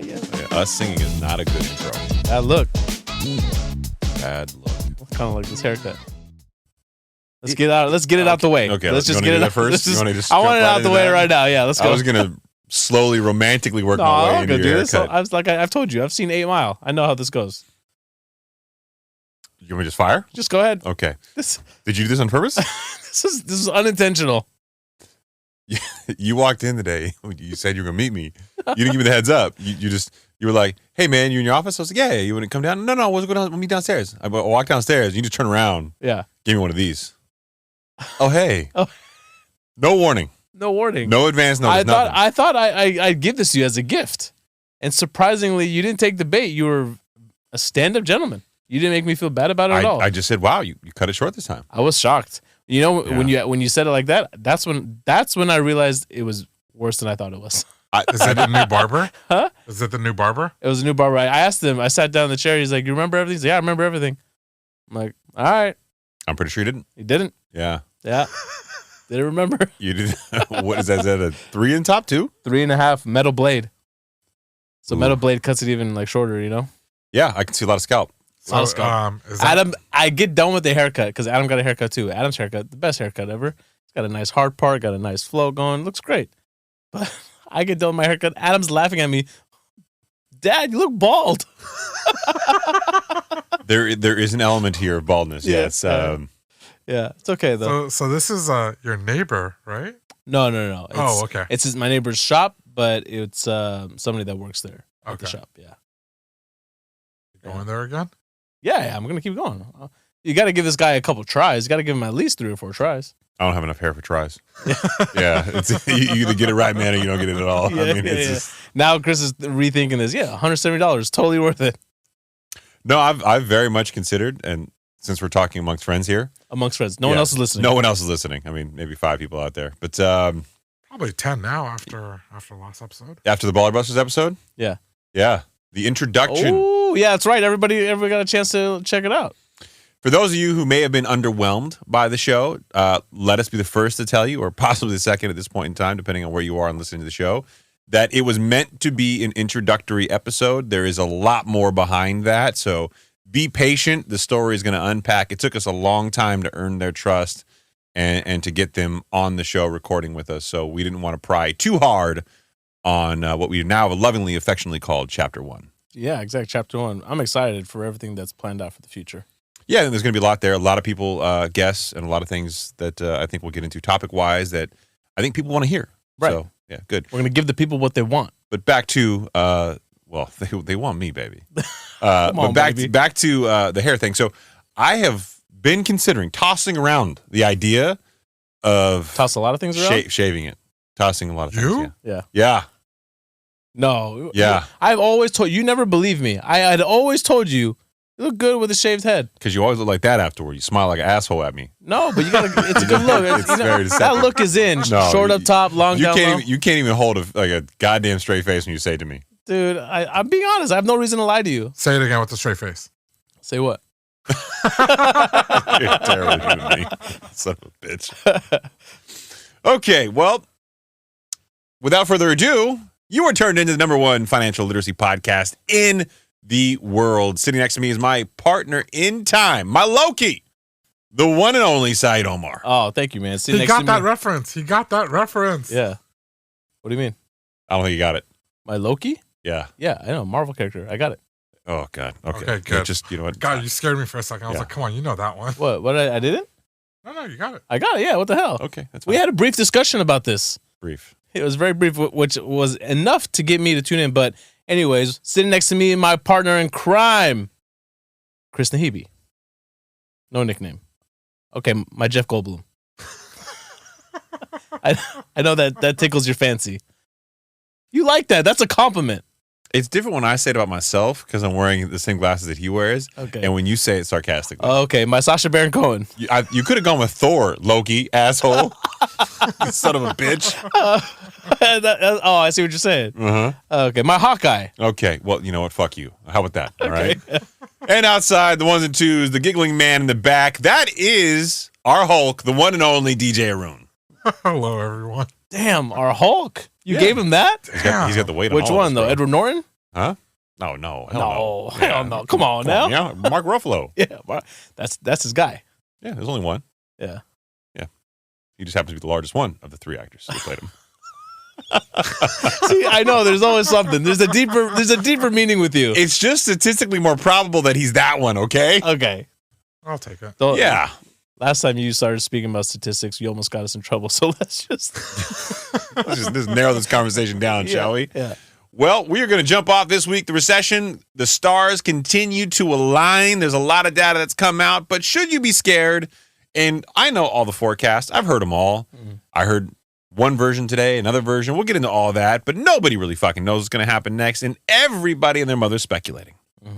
Yeah. Us singing is not a good intro. Bad look. Bad look. Kind of like this haircut. Let's get it out the way. Okay, let's just you get it out first. I want it out the way right now. Yeah, let's go. I was gonna slowly romantically work my way into your haircut. I was like, I've told you, I've seen 8 Mile. I know how this goes. You want me to just fire? Just go ahead. Okay. Did you do this on purpose? This is unintentional. You walked in today. You said you were gonna meet me. You didn't give me the heads up. You were like, "Hey man, you in your office?" I was like, "Yeah." You wouldn't come down. No. We'll go down. We'll meet downstairs. I walked downstairs. You just turn around. Yeah. Give me one of these. Oh hey. Oh. No warning. No warning. No advance notice. I thought I'd give this to you as a gift, and surprisingly, you didn't take the bait. You were a stand-up gentleman. You didn't make me feel bad about it at all. I just said, "Wow, you cut it short this time." I was shocked. You know, when you said it like that, that's when I realized it was worse than I thought it was. Is it the new barber? Huh? Is it the new barber? It was a new barber. I asked him. I sat down in the chair. He's like, "You remember everything?" He's like, "Yeah, I remember everything." I'm like, "All right." I'm pretty sure you didn't. He didn't. Yeah. Yeah. Didn't remember. You did. What is that? Is that a 3 in top 2? 3.5 metal blade. So Ooh. metal blade cuts it even like shorter, you know? Yeah, I can see a lot of scalp. Adam, I get done with the haircut because Adam got a haircut too. Adam's haircut, the best haircut ever. It's got a nice hard part, got a nice flow going. Looks great. But I get done with my haircut. Adam's laughing at me. Dad, you look bald. There is an element here of baldness. Yeah. Yes. Yeah, it's okay though. So this is your neighbor, right? No. Okay. It's my neighbor's shop, but it's somebody that works there at the shop. Yeah. Going there again? Yeah, I'm gonna keep going. You got to give this guy a couple tries. You got to give him at least 3 or 4 tries. I don't have enough hair for tries. Yeah, you either get it right, man, or you don't get it at all. Yeah, just... Now Chris is rethinking this. Yeah, $170, totally worth it. No, I've very much considered, and since we're talking amongst friends here, no one else is listening. No one else is listening. I mean, maybe 5 people out there, but probably 10 now after last episode. After the Baller Busters episode, yeah, the introduction. Oh, yeah, that's right. Everybody got a chance to check it out. For those of you who may have been underwhelmed by the show, let us be the first to tell you, or possibly the second at this point in time, depending on where you are and listening to the show, that it was meant to be an introductory episode. There is a lot more behind that, so be patient. The story is going to unpack. It took us a long time to earn their trust and to get them on the show recording with us, so we didn't want to pry too hard on what we now lovingly, affectionately called Chapter 1. Yeah, exactly. Chapter 1. I'm excited for everything that's planned out for the future. Yeah, and there's going to be a lot there. A lot of people guess, and a lot of things that I think we'll get into topic-wise that I think people want to hear. Right. So, yeah, good. We're going to give the people what they want. But back to, they want me, baby. Come on, back baby. to the hair thing. So I have been considering tossing around the idea of... Toss a lot of things around? Shaving it. Tossing a lot of things. You? Yeah. Yeah. No. Yeah. I've always told you, never believed me. I had always told you look good with a shaved head. Because you always look like that afterward. You smile like an asshole at me. No, but you gotta. It's a good look. It's very deceptive. That look is in. No, Short up top, long down low. You can't even hold a goddamn straight face when you say it to me. Dude, I'm being honest. I have no reason to lie to you. Say it again with a straight face. Say what? You're terrible human being. Son of a bitch. Okay, well, without further ado, you are turned into the #1 financial literacy podcast in the world. Sitting next to me is my partner in time, my Loki, the one and only Saied Omar. Oh, thank you, man. He got that reference. He got that reference. Yeah. What do you mean? I don't think you got it. My Loki? Yeah. Yeah, I know. Marvel character. I got it. Oh, God. Okay, good. Yeah, just, you know what? God, you scared me for a second. I was Yeah. like, come on, you know that one. What? I didn't? No, you got it. I got it. Yeah. What the hell? Okay, that's fine. We had a brief discussion about this. Brief. It was very brief, which was enough to get me to tune in. But anyways, sitting next to me, my partner in crime, Chris Nahibi. No nickname. Okay, my Jeff Goldblum. I know that tickles your fancy. You like that? That's a compliment. It's different when I say it about myself because I'm wearing the same glasses that he wears. Okay. And when you say it sarcastically. Okay, my Sacha Baron Cohen. You could have gone with Thor, Loki, asshole. You son of a bitch. I see what you're saying. Uh-huh. Okay, my Hawkeye. Okay, well, you know what? Fuck you. How about that? All right. And outside, the ones and twos, the giggling man in the back, that is our Hulk, the one and only DJ Haroon. Hello, everyone. Damn, our Hulk. You gave him that? He's got the weight on Which all one, of us, though? bro. Edward Norton? Huh? Oh, no. Hell no. Come on now. Yeah, Mark Ruffalo. Yeah, that's his guy. Yeah, there's only one. Yeah. He just happens to be the largest one of the three actors who played him. See, I know there's always something. There's a deeper meaning with you. It's just statistically more probable that he's that one, okay? Okay. I'll take it. Yeah. Last time you started speaking about statistics, you almost got us in trouble. So let's just Let's narrow this conversation down, shall we? Yeah. Well, we are going to jump off this week. The recession, the stars continue to align. There's a lot of data that's come out, but should you be scared? And I know all the forecasts. I've heard them all. I heard one version today, another version. We'll get into all that, but nobody really fucking knows what's going to happen next, and everybody and their mother's speculating. We're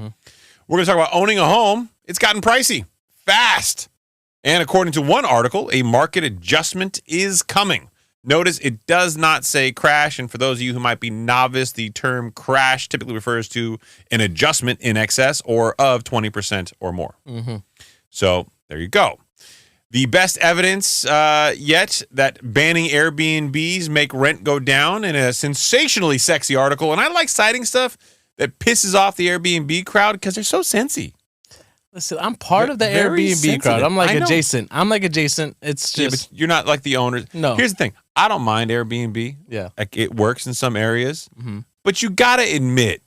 going to talk about owning a home. It's gotten pricey, fast. And according to one article, a market adjustment is coming. Notice it does not say crash, and for those of you who might be novice, the term crash typically refers to an adjustment in excess or of 20% or more. So there you go. The best evidence yet that banning Airbnbs make rent go down in a sensationally sexy article. And I like citing stuff that pisses off the Airbnb crowd because they're so sensy. Listen, I'm part of the Very Airbnb sensitive. crowd. I'm like I know. adjacent. It's Yeah, just but you're not like the owners. No. Here's the thing. I don't mind Airbnb. yeah. Like, it works in some areas. But you got to admit,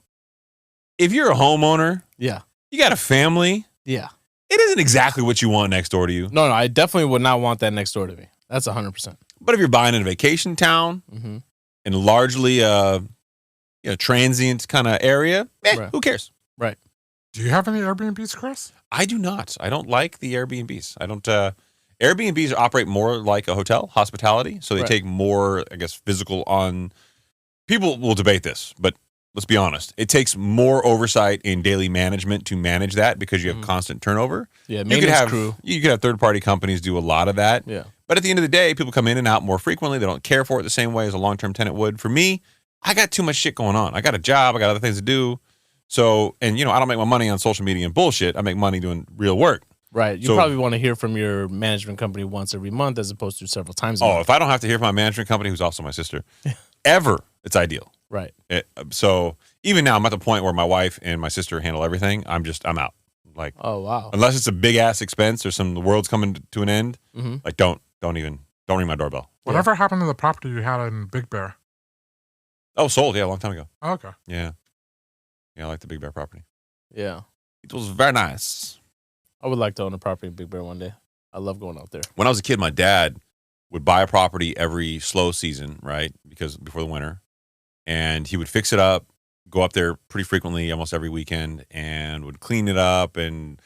if you're a homeowner, Yeah. you got a family, Yeah. it isn't exactly what you want next door to you. No, I definitely would not want that next door to me. That's 100%. But if you're buying in a vacation town and largely transient kind of area, Right. who cares? Right. Do you have any Airbnbs, Chris? I do not. I don't like the Airbnbs. I don't. Airbnbs operate more like a hotel, hospitality. So they Right. take more, I guess, physical on. People will debate this, but let's be honest. It takes more oversight in daily management to manage that because you have constant turnover. Yeah, You could maintenance have crew. You could have third-party companies do a lot of that. Yeah. But at the end of the day, people come in and out more frequently. They don't care for it the same way as a long-term tenant would. For me, I got too much shit going on. I got a job. I got other things to do. So, and I don't make my money on social media and bullshit. I make money doing real work. Right. You So- probably want to hear from your management company once every month as opposed to several times a Oh, month. if I don't have to hear from my management company, who's also my sister, ever, it's ideal. Right. So even now, I'm at the point where my wife and my sister handle everything. I'm out. Like, Oh, wow. unless it's a big ass expense or the world's coming to an end, like don't ring my doorbell. Whatever happened to the property you had in Big Bear? Oh, sold. Yeah, a long time ago. Oh, okay. Yeah. Yeah, I like the Big Bear property. Yeah. It was very nice. I would like to own a property in Big Bear one day. I love going out there. When I was a kid, my dad would buy a property every slow season, right? Because before the winter. And he would fix it up, go up there pretty frequently, almost every weekend, and would clean it up and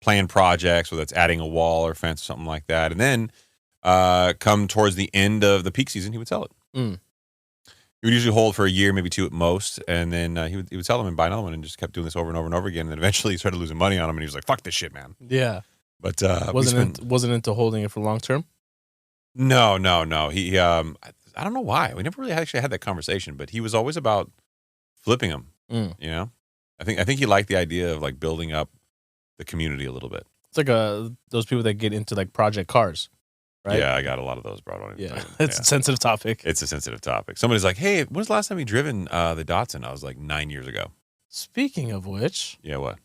plan projects, whether that's adding a wall or fence or something like that. And then come towards the end of the peak season, he would sell it. He would usually hold for a year, maybe two at most, and then he would sell them and buy another one, and just kept doing this over and over and over again. And then eventually he started losing money on them, and he was like, "Fuck this shit, man." Yeah. But Wasn't into holding it for long term? No. He I don't know why. We never really actually had that conversation, but he was always about flipping them. I think he liked the idea of like building up the community a little bit. It's like those people that get into like project cars, right? Yeah, I got a lot of those, bro. Yeah. It's a sensitive topic. It's a sensitive topic. Somebody's like, "Hey, when's the last time you driven the Datsun?" I was like, 9 years ago. Speaking of which, Yeah, what?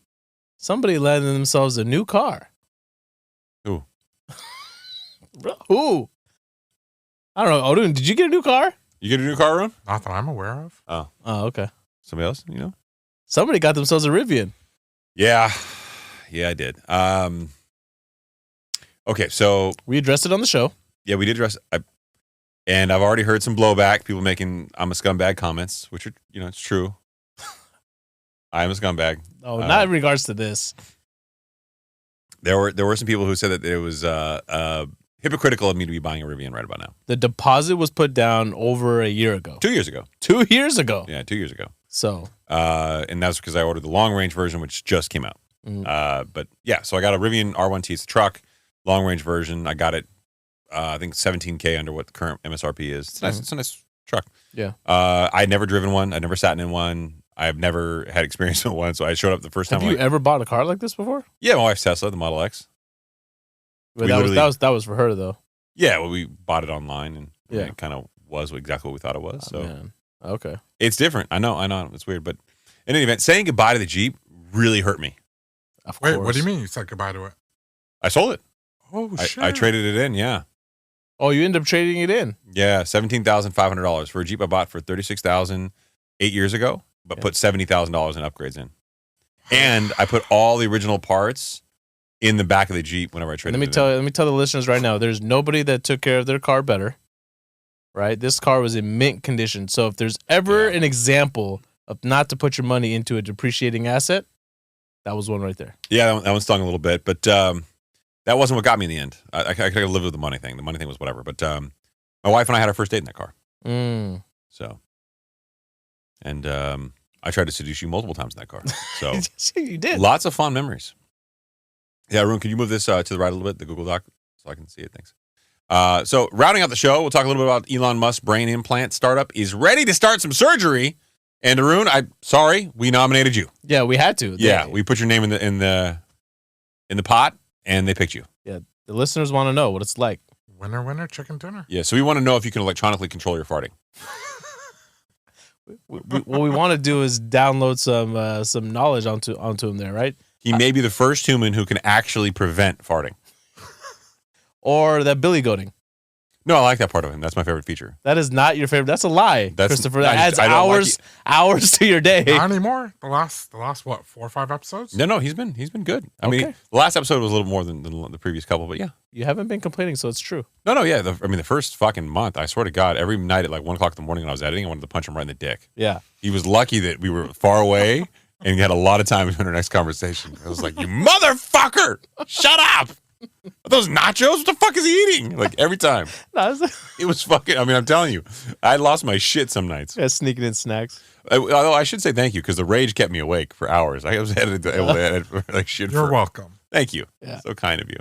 somebody landed themselves a new car. Who? Who? I don't know. Odin, did you get a new car? You get a new car, Ron? Not that I'm aware of. Oh, Okay. somebody else? Somebody got themselves a Rivian. Yeah, I did. Okay, so We addressed it on the show. yeah, we did address. And I've already heard some blowback. People making "I'm a scumbag" comments, which are it's true. I am a scumbag. Oh, not in regards to this. There were some people who said that it was hypocritical of me to be buying a Rivian right about now. The deposit was put down over a year ago. 2 years ago. 2 years ago. Yeah, 2 years ago. So, And that's because I ordered the long range version, which just came out. But yeah, so I got a Rivian R1T. It's a truck, long range version. I got it, I think $17K under what the current MSRP is. It's nice. It's a nice truck. yeah. I'd never driven one. I'd never sat in one. I've never had experience with one. So I showed up the first time. Have you ever bought a car like this before? Yeah, my wife's Tesla, the Model X. But We that was for her though. Yeah, well, we bought it online, and Yeah. it kind of was exactly what we thought it was. Oh, So man. Okay. it's different. I know. It's weird, but In any event, saying goodbye to the Jeep really hurt me. Of Wait, course. what do you mean you said goodbye to it? I sold it. Oh, shit. I traded it in, yeah. Oh, you end up trading it in. Yeah, $17,500 for a Jeep I bought for $36,000 8 years ago, but put $70,000 in upgrades in. And I put all the original parts in the back of the Jeep whenever I traded it in. Let me tell the listeners right now, there's nobody that took care of their car better. Right? This car was in mint condition. So if there's ever an example of not to put your money into a depreciating asset, that was one right there. Yeah, that one stung a little bit, but that wasn't what got me in the end. I could have lived with the money thing. The money thing was whatever. But my wife and I had our first date in that car. So, and I tried to seduce you multiple times in that car. So you did. Lots of fond memories. Yeah, Haroon, can you move this to the right a little bit, the Google Doc, so I can see it? Thanks. So rounding out the show, we'll talk a little bit about Elon Musk's brain implant startup is ready to start some surgery. And Haroon, sorry, we nominated you. Yeah, we had to. Yeah, we put your name in the pot, and they picked you. Yeah, the listeners want to know what it's like. Winner, winner, chicken dinner. Yeah, so we want to know if you can electronically control your farting. What we want to do is download some knowledge onto him there, right? He may be the first human who can actually prevent farting. Or that billy goating. No, I like that part of him. That's my favorite feature. That is not your favorite. That's a lie, Christopher. That adds hours to your day. Not anymore. The last what, 4 or 5 episodes? No, he's been good. I mean, the last episode was a little more than the previous couple, but yeah. You haven't been complaining, so it's true. No, yeah. The first fucking month, I swear to God, every night at like 1 o'clock in the morning when I was editing, I wanted to punch him right in the dick. Yeah. He was lucky that we were far away and he had a lot of time between our next conversation. I was like, you motherfucker, shut up. Are those nachos? What the fuck is he eating? Like every time. It was fucking, I mean, I'm telling you, I lost my shit some nights. Yeah, sneaking in snacks. Although I should say thank you because the rage kept me awake for hours. I was able to edit like shit. You're welcome. Thank you. Yeah. So kind of you.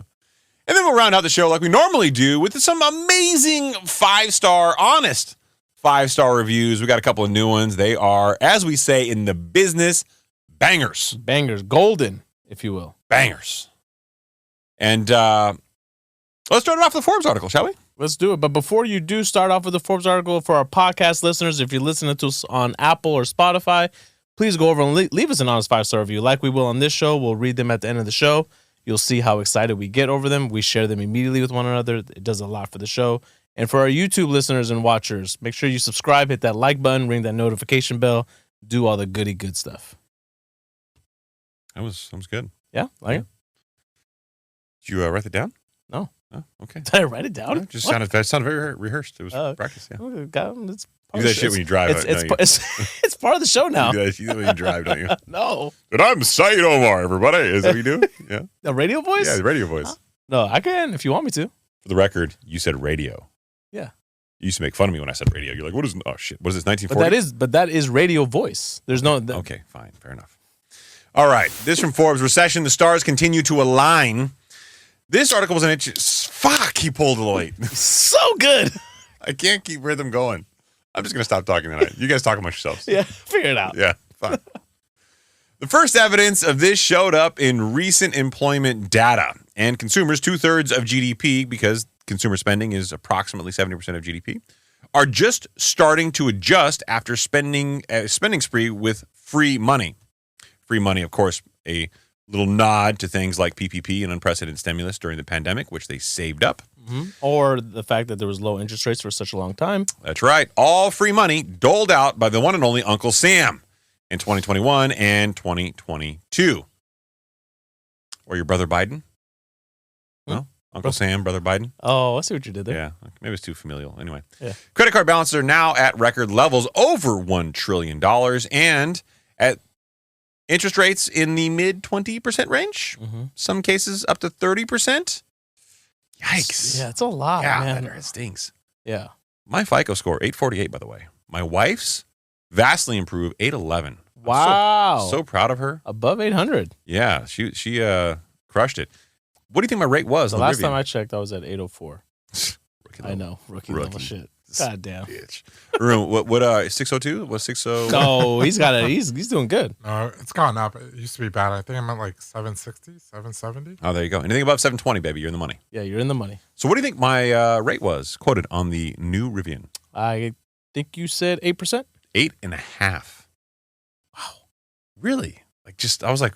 And then we'll round out the show like we normally do with some amazing 5-star, honest 5-star reviews. We got a couple of new ones. They are, as we say in the business, bangers. Bangers. Golden, if you will. Bangers. And let's start it off with the Forbes article, shall we? Let's do it. But before you do start off with the Forbes article, for our podcast listeners, if you're listening to us on Apple or Spotify, please go over and leave us an honest 5-star review. Like we will on this show, we'll read them at the end of the show. You'll see how excited we get over them. We share them immediately with one another. It does a lot for the show. And for our YouTube listeners and watchers, make sure you subscribe, hit that like button, ring that notification bell, do all the good stuff. That was good. Yeah? Like it? Did you write it down? No. Oh, okay. Did I write it down? It just sounded very rehearsed. It was practice, yeah. It's You part do of that the shit when you drive. it's part of the show now. You do that when you drive, don't you? No. And I'm Saied Omar, everybody. Is that what you do? Yeah. The radio voice? Yeah, the radio voice. No, I can if you want me to. For the record, you said radio. Yeah. You used to make fun of me when I said radio. You're like, what is, oh shit, what is this, 1940? But that is radio voice. There's no. Okay, fine. Fair enough. All right. This from Forbes. Recession, the stars continue to align. This article was an itch. Fuck, he pulled it late. So good. I can't keep rhythm going. I'm just going to stop talking tonight. You guys talk amongst yourselves. Yeah, figure it out. Yeah, fine. The first evidence of this showed up in recent employment data. And consumers, 2/3 of GDP, because consumer spending is approximately 70% of GDP, are just starting to adjust after spending spree with free money. Free money, of course, a little nod to things like PPP and unprecedented stimulus during the pandemic, which they saved up. Mm-hmm. Or the fact that there was low interest rates for such a long time. That's right. All free money doled out by the one and only Uncle Sam in 2021 and 2022. Or your brother Biden? No? Uncle Sam, brother Biden? Oh, I see what you did there. Yeah. Maybe it's too familial. Anyway. Yeah. Credit card balances are now at record levels, over $1 trillion, and at interest rates in the mid 20% range. Mm-hmm. Some cases up to 30%. Yikes. Yeah, it's a lot, man. It stinks. Yeah. My FICO score, 848, by the way. My wife's vastly improved, 811. Wow. So proud of her. Above 800. Yeah, she crushed it. What do you think my rate was? The last time I checked, I was at 804. Rookie I know. Rookie level shit. God damn. Bitch. Haroon, what 602? What 60? No, he's doing good. No, it's gone up. It used to be bad. I think I'm at like 760, 770. Oh, there you go. Anything above 720, baby, you're in the money. Yeah, you're in the money. So what do you think my rate was quoted on the new Rivian? I think you said 8%? 8.5. Wow. Really? I was like,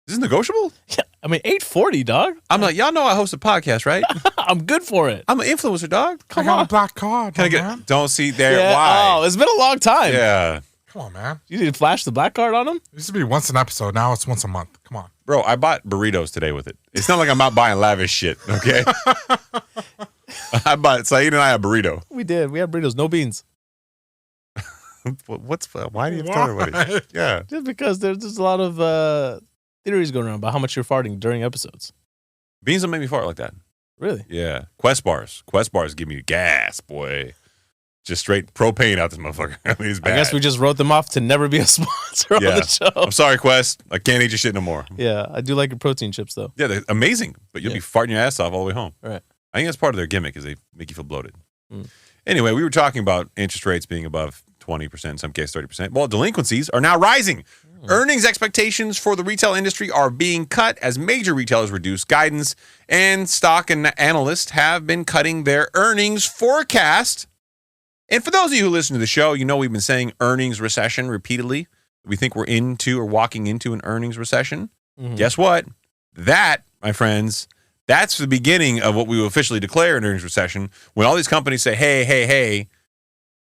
is this negotiable? Yeah, I mean, 840, dog. I'm like, y'all know I host a podcast, right? I'm good for it. I'm an influencer, dog. I got a black card. Can I get? Man. Don't see there. Yeah. Why? Oh, it's been a long time. Yeah. Come on, man. You need to flash the black card on him? It used to be once an episode. Now it's once a month. Come on. Bro, I bought burritos today with it. It's not like I'm out buying lavish shit, okay? Saied and I a burrito. We did. We had burritos, no beans. Why do you tell everybody? Yeah. Just because there's just a lot of theories going around about how much you're farting during episodes. Beans don't make me fart like that. Really? Yeah. Quest bars give me gas, boy. Just straight propane out this motherfucker. I mean, it's bad. I guess we just wrote them off to never be a sponsor on the show. I'm sorry, Quest. I can't eat your shit no more. Yeah, I do like your protein chips, though. Yeah, they're amazing, but you'll be farting your ass off all the way home. All right. I think that's part of their gimmick is they make you feel bloated. Anyway, we were talking about interest rates being above 20%, in some cases 30%. Well, delinquencies are now rising. Earnings expectations for the retail industry are being cut as major retailers reduce guidance, and stock and analysts have been cutting their earnings forecast. And for those of you who listen to the show, you know we've been saying earnings recession repeatedly. We think we're into or walking into an earnings recession. Guess what? That, my friends, that's the beginning of what we will officially declare an earnings recession. When all these companies say, hey,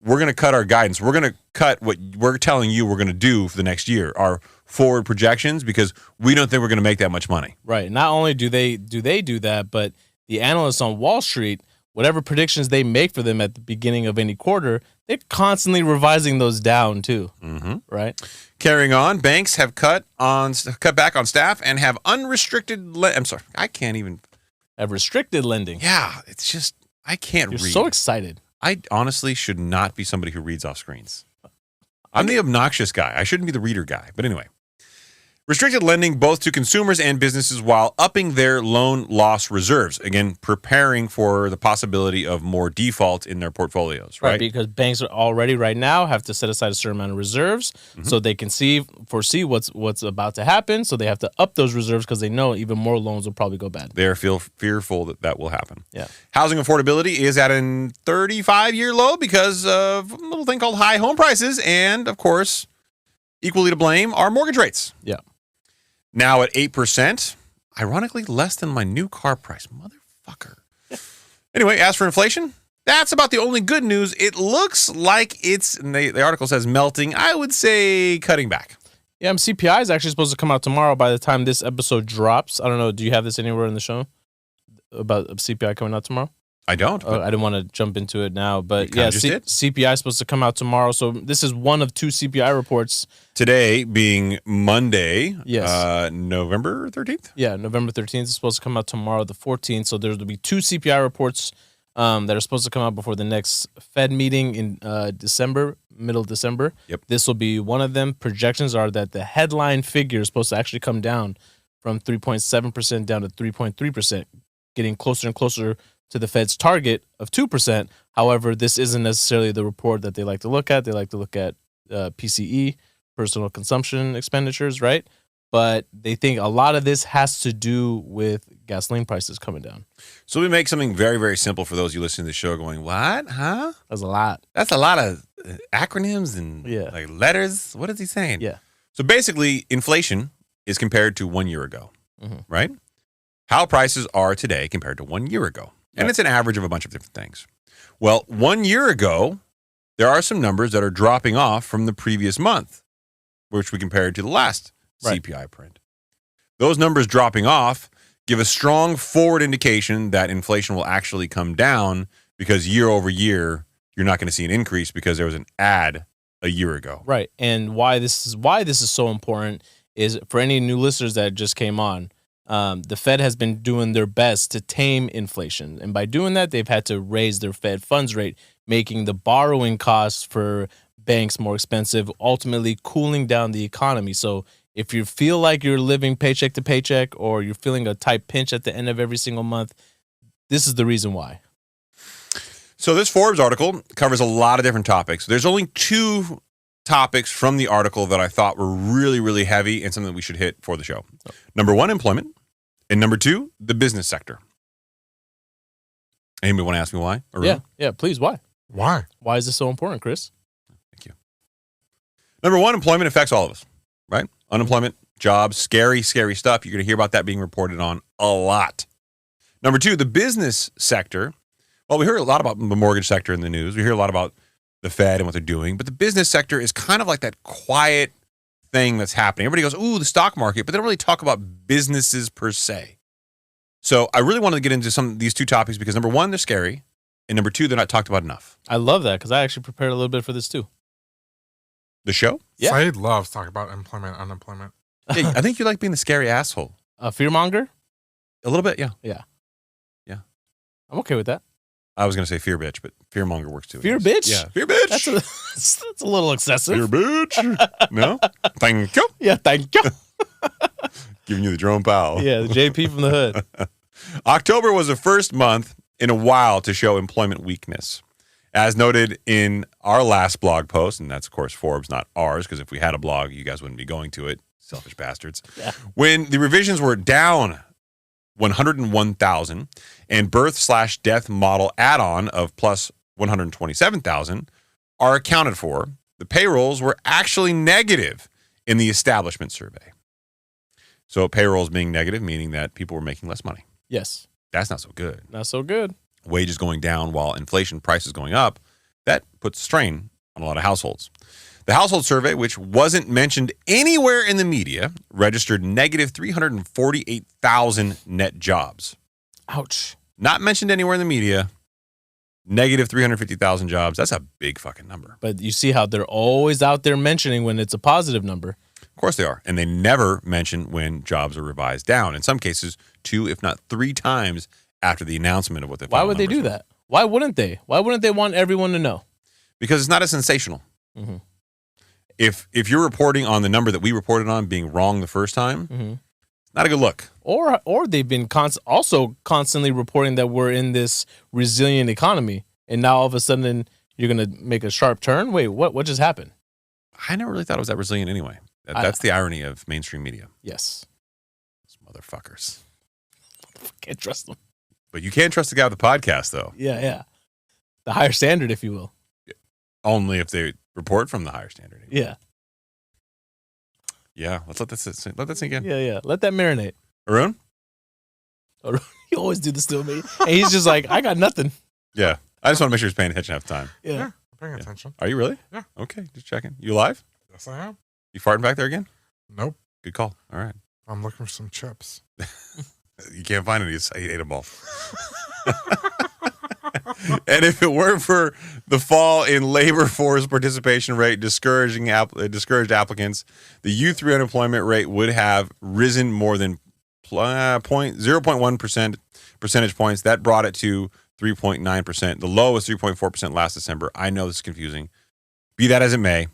we're going to cut our guidance. We're going to cut what we're telling you we're going to do for the next year, our forward projections, because we don't think we're going to make that much money. Right. Not only do they do that, but the analysts on Wall Street, whatever predictions they make for them at the beginning of any quarter, they're constantly revising those down too. Right. Carrying on, banks have cut back on staff and have unrestricted. I'm sorry, I can't even have restricted lending. Yeah, it's just I can't read. You're so excited. I honestly should not be somebody who reads off screens. I'm the obnoxious guy. I shouldn't be the reader guy. But anyway. Restricted lending both to consumers and businesses while upping their loan loss reserves. Again, preparing for the possibility of more default in their portfolios, right? Because banks are already right now have to set aside a certain amount of reserves so they can foresee what's about to happen. So they have to up those reserves because they know even more loans will probably go bad. They're fearful that will happen. Yeah. Housing affordability is at a 35-year low because of a little thing called high home prices. And, of course, equally to blame are mortgage rates. Yeah. Now at 8%, ironically less than my new car price. Motherfucker. Anyway, as for inflation, that's about the only good news. It looks like the article says melting. I would say cutting back. Yeah, CPI is actually supposed to come out tomorrow by the time this episode drops. I don't know. Do you have this anywhere in the show about CPI coming out tomorrow? I don't. I didn't want to jump into it now, but yeah, CPI is supposed to come out tomorrow. So this is one of two CPI reports. Today being Monday, yes, November 13th? Yeah, November 13th is supposed to come out tomorrow, the 14th. So there will be two CPI reports that are supposed to come out before the next Fed meeting in December, middle of December. Yep. This will be one of them. Projections are that the headline figure is supposed to actually come down from 3.7% down to 3.3%, getting closer and closer to the Fed's target of 2%. However, this isn't necessarily the report that they like to look at. They like to look at PCE, personal consumption expenditures, right? But they think a lot of this has to do with gasoline prices coming down. So we make something very, very simple for those you listening to the show going, what? Huh? That's a lot. That's a lot of acronyms and like letters. What is he saying? Yeah. So basically, inflation is compared to 1 year ago, right? How prices are today compared to 1 year ago. And it's an average of a bunch of different things. Well, 1 year ago, there are some numbers that are dropping off from the previous month, which we compared to the last CPI print. Those numbers dropping off give a strong forward indication that inflation will actually come down because year over year, you're not going to see an increase because there was an add a year ago. Right. And why this is so important is for any new listeners that just came on. The Fed has been doing their best to tame inflation. And by doing that, they've had to raise their Fed funds rate, making the borrowing costs for banks more expensive, ultimately cooling down the economy. So if you feel like you're living paycheck to paycheck or you're feeling a tight pinch at the end of every single month, this is the reason why. So this Forbes article covers a lot of different topics. There's only two topics from the article that I thought were really, really heavy and something that we should hit for the show. Number one, employment. And number two, the business sector. Anybody want to ask me why? Yeah, please. Why? Why is this so important, Chris? Thank you. Number one, employment affects all of us, right? Unemployment, jobs, scary, scary stuff. You're going to hear about that being reported on a lot. Number 2, the business sector. Well, we hear a lot about the mortgage sector in the news. We hear a lot about the Fed and what they're doing. But the business sector is kind of like that quiet thing that's happening. Everybody goes, ooh, the stock market, but they don't really talk about businesses per se. So I really wanted to get into some of these 2 topics because number 1, they're scary. And number 2, they're not talked about enough. I love that because I actually prepared a little bit for this too. The show? Yeah. Said loves talking about employment, unemployment. Yeah, I think you like being the scary asshole. A fearmonger? A little bit, yeah. Yeah. Yeah. I'm okay with that. I was going to say fear bitch, but fearmonger works too. Fear bitch? Yeah. Fear bitch. That's a little excessive. Fear bitch. No? Thank you. Yeah, thank you. Giving you the drone pal. Yeah, the JP from the hood. October was the first month in a while to show employment weakness. As noted in our last blog post, and that's, of course, Forbes, not ours, because if we had a blog, you guys wouldn't be going to it. Selfish bastards. Yeah. When the revisions were down 101,000 and birth/death model add-on of plus 127,000 are accounted for, the payrolls were actually negative in the establishment survey. So payrolls being negative, meaning that people were making less money. Yes. That's not so good. Not so good. Wages going down while inflation prices going up, that puts strain on a lot of households. The household survey, which wasn't mentioned anywhere in the media, registered negative 348,000 net jobs. Ouch. Not mentioned anywhere in the media, negative 350,000 jobs. That's a big fucking number. But you see how they're always out there mentioning when it's a positive number. Of course they are. And they never mention when jobs are revised down. In some cases, 2, if not 3 times after the announcement of what the Why final would they numbers do were. that? Why wouldn't they? Why wouldn't they want everyone to know? Because it's not as sensational. Mm-hmm. If you're reporting on the number that we reported on being wrong the first time, Mm-hmm. not a good look. Or they've been also constantly reporting that we're in this resilient economy, and now all of a sudden you're going to make a sharp turn? Wait, what just happened? I never really thought it was that resilient anyway. That's the irony of mainstream media. Yes. Those motherfuckers. Can't trust them. But you can't trust the guy with the podcast, though. Yeah. The higher standard, if you will. Only if they report from the higher standard. Yeah. Yeah, let's let that sink in. Yeah. Let that marinate. Haroon? You always do this to me. And he's just like, I got nothing. Yeah. I just want to make sure he's paying attention half the time. Yeah. I'm paying attention. Are you really? Yeah. Okay, just checking. You alive? Yes, I am. You farting back there again? Nope. Good call. All right. I'm looking for some chips. You can't find any. I ate them all. And if it weren't for the fall in labor force participation rate discouraged applicants, the U3 unemployment rate would have risen more than 0.1% percentage points. That brought it to 3.9%. The low was 3.4% last December. I know this is confusing. Be that as it may,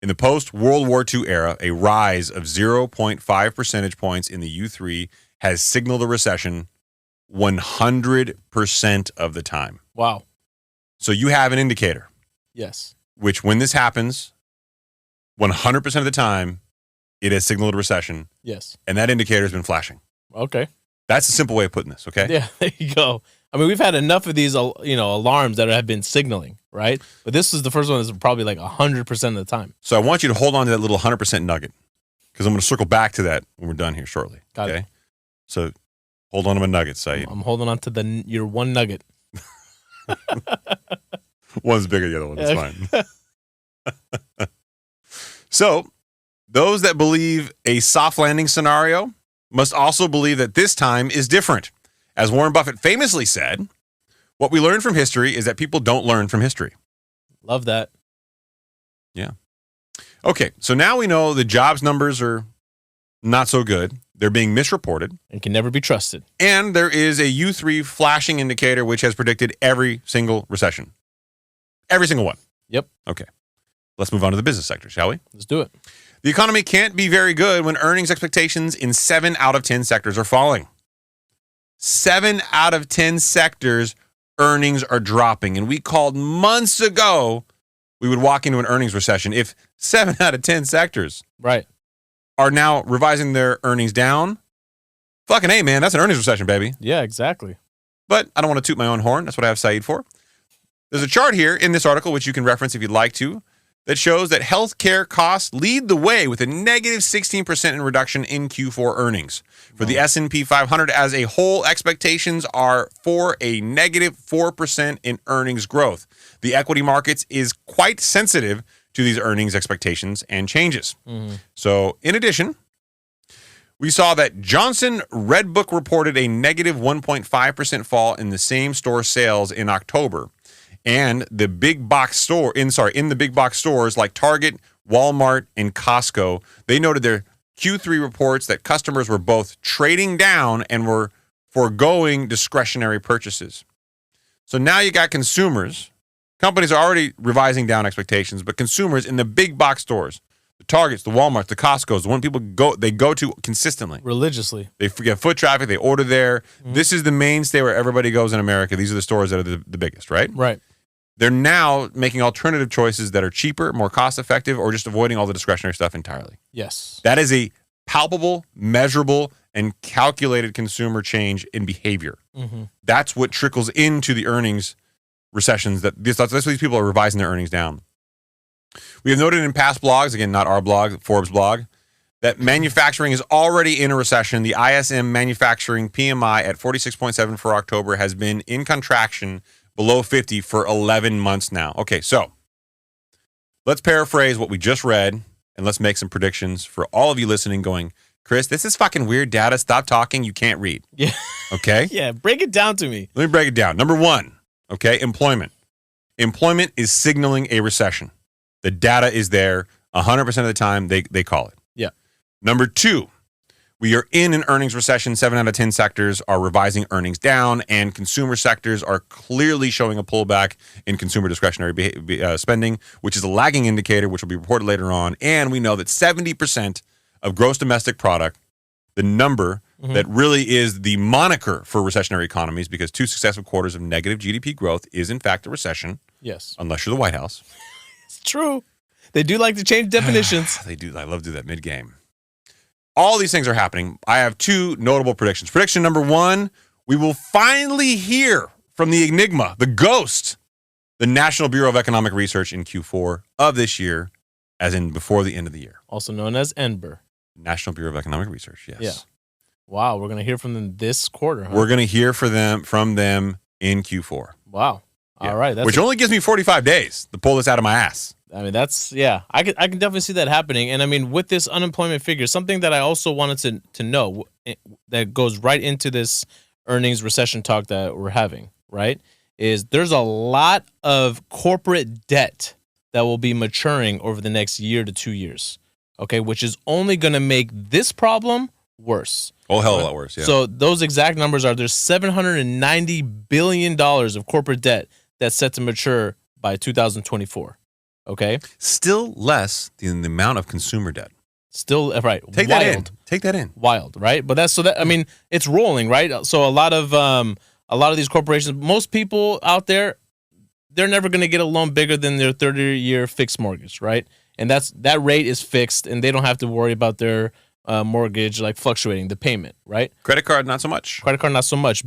in the post-World War II era, a rise of 0.5 percentage points in the U3 has signaled a recession 100% of the time. Wow. So you have an indicator, Yes. which when this happens, 100% of the time, it has signaled a recession, Yes. and that indicator has been flashing. Okay. That's a simple way of putting this, okay? Yeah, there you go. I mean, we've had enough of these, alarms that have been signaling, right? But this is the first one that's probably like 100% of the time. So I want you to hold on to that little 100% nugget, because I'm going to circle back to that when we're done here shortly. Got it. Okay? So hold on to my nuggets, Said. I'm holding on to your one nugget. One's bigger than the other one. That's fine. So those that believe a soft landing scenario must also believe that this time is different. As Warren Buffett famously said, what we learn from history is that people don't learn from history. Love that. Yeah. Okay, so now we know the jobs numbers are not so good. They're being misreported. And can never be trusted. And there is a U3 flashing indicator which has predicted every single recession. Every single one. Yep. Okay. Let's move on to the business sector, shall we? Let's do it. The economy can't be very good when earnings expectations in 7 out of 10 sectors are falling. 7 out of 10 sectors, earnings are dropping. And we called months ago we would walk into an earnings recession if 7 out of 10 sectors Right. are now revising their earnings down. Fucking A, man, that's an earnings recession, baby. Yeah, exactly. But I don't want to toot my own horn. That's what I have Said for. There's a chart here in this article, which you can reference if you'd like to, that shows that healthcare costs lead the way with a negative 16% in reduction in Q4 earnings. For the S&P 500 as a whole, expectations are for a negative 4% in earnings growth. The equity markets is quite sensitive to these earnings expectations and changes. So, in addition, we saw that Johnson Redbook reported a negative 1.5% fall in the same store sales in October. And the big box store in the big box stores like Target, Walmart, and Costco, they noted their Q3 reports that customers were both trading down and were foregoing discretionary purchases. So now you got consumers. Companies are already revising down expectations, but consumers in the big box stores, the Targets, the Walmarts, the Costcos, the one people go to consistently. Religiously. They get foot traffic, they order there. This is the mainstay where everybody goes in America. These are the stores that are the biggest, right? Right. They're now making alternative choices that are cheaper, more cost-effective, or just avoiding all the discretionary stuff entirely. Yes. That is a palpable, measurable, and calculated consumer change in behavior. That's what trickles into the earnings recessions. That's why these people are revising their earnings down. We have noted in past blogs, again, not our blog, Forbes blog, that manufacturing is already in a recession. The ISM manufacturing PMI at 46.7 for October has been in contraction below 50 for 11 months now. Okay, so let's paraphrase what we just read and let's make some predictions for all of you listening going, Chris, this is fucking weird data. Stop talking. You can't read. Yeah. Okay? Yeah, break it down to me. Let me break it down. Number one, okay, employment. Employment is signaling a recession. The data is there 100% of the time. They call it. Yeah. Number two, we are in an earnings recession. 7 out of 10 sectors are revising earnings down, and consumer sectors are clearly showing a pullback in consumer discretionary spending, which is a lagging indicator, which will be reported later on. And we know that 70% of gross domestic product, the number that really is the moniker for recessionary economies, because 2 successive quarters of negative GDP growth is in fact a recession. Yes. Unless you're the White House. It's true. They do like to change definitions. They do. I love to do that mid-game. All these things are happening. I have 2 notable predictions. Prediction number 1, we will finally hear from the enigma, the ghost, the National Bureau of Economic Research in Q4 of this year, as in before the end of the year. Also known as NBER. National Bureau of Economic Research, yes. Yeah. Wow, we're going to hear from them this quarter, huh? We're going to hear from them in Q4. Wow. Yeah. All right. Which only gives me 45 days to pull this out of my ass. I mean, I can definitely see that happening. And I mean, with this unemployment figure, something that I also wanted to know that goes right into this earnings recession talk that we're having, right, is there's a lot of corporate debt that will be maturing over the next year to 2 years, okay, which is only going to make this problem worse. Oh, hell of a lot worse, yeah. So those exact numbers are there's $790 billion of corporate debt that's set to mature by 2024. Okay. Still less than the amount of consumer debt. Still, right. Take wild. that in. Wild, right? But I mean, it's rolling, right? So a lot of these corporations, most people out there, they're never going to get a loan bigger than their 30-year fixed mortgage, right? And that rate is fixed, and they don't have to worry about their mortgage like fluctuating, the payment, right? Credit card, not so much. Credit card, not so much.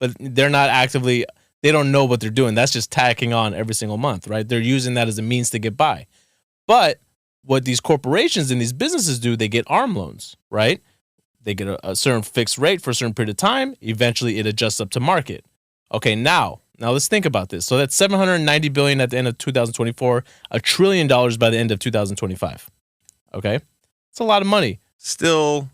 But they're not actively. They don't know what they're doing. That's just tacking on every single month, right? They're using that as a means to get by. But what these corporations and these businesses do, they get ARM loans, right? They get a certain fixed rate for a certain period of time. Eventually, it adjusts up to market. Okay, now let's think about this. So that's $790 billion at the end of 2024, $1 trillion by the end of 2025. Okay, it's a lot of money. Still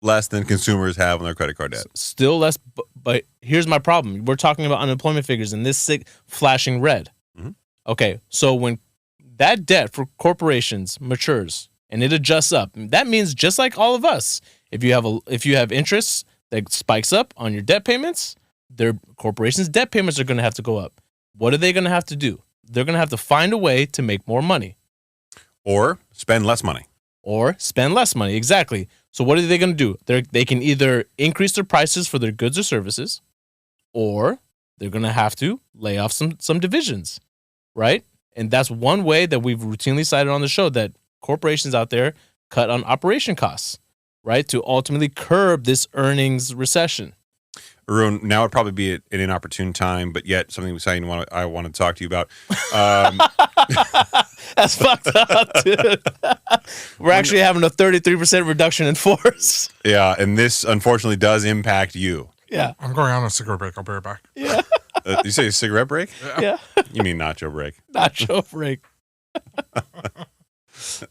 less than consumers have on their credit card debt. Still less, but here's my problem. We're talking about unemployment figures and this sick flashing red. Okay, so when that debt for corporations matures and it adjusts up, that means just like all of us, if you have interest that spikes up on your debt payments, their corporations' debt payments are going to have to go up. What are they going to have to do? They're going to have to find a way to make more money. Or spend less money. Exactly. So what are they going to do? They can either increase their prices for their goods or services, or they're going to have to lay off some divisions, right? And that's one way that we've routinely cited on the show that corporations out there cut on operation costs, right, to ultimately curb this earnings recession. Haroon, now would probably be an inopportune time, but yet something I want to talk to you about. That's fucked up, dude. We're actually having a 33% reduction in force. Yeah, and this unfortunately does impact you. Yeah. I'm going on a cigarette break. I'll be right back. Yeah. You say a cigarette break? Yeah. You mean nacho break? Nacho break.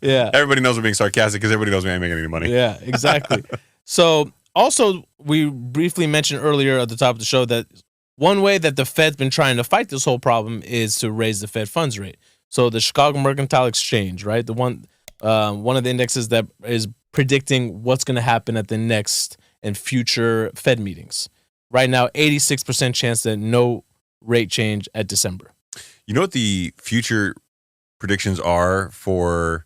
Yeah. Everybody knows we're being sarcastic because everybody knows we ain't making any money. Yeah, exactly. So also, we briefly mentioned earlier at the top of the show that one way that the Fed's been trying to fight this whole problem is to raise the Fed funds rate. So the Chicago Mercantile Exchange, right? The one of the indexes that is predicting what's going to happen at the next and future Fed meetings. Right now, 86% chance that no rate change at December. You know what the future predictions are for,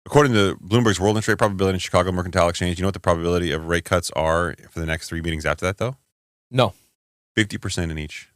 according to Bloomberg's World Interest Rate Probability and Chicago Mercantile Exchange, you know what the probability of rate cuts are for the next 3 meetings after that, though? No. 50% in each.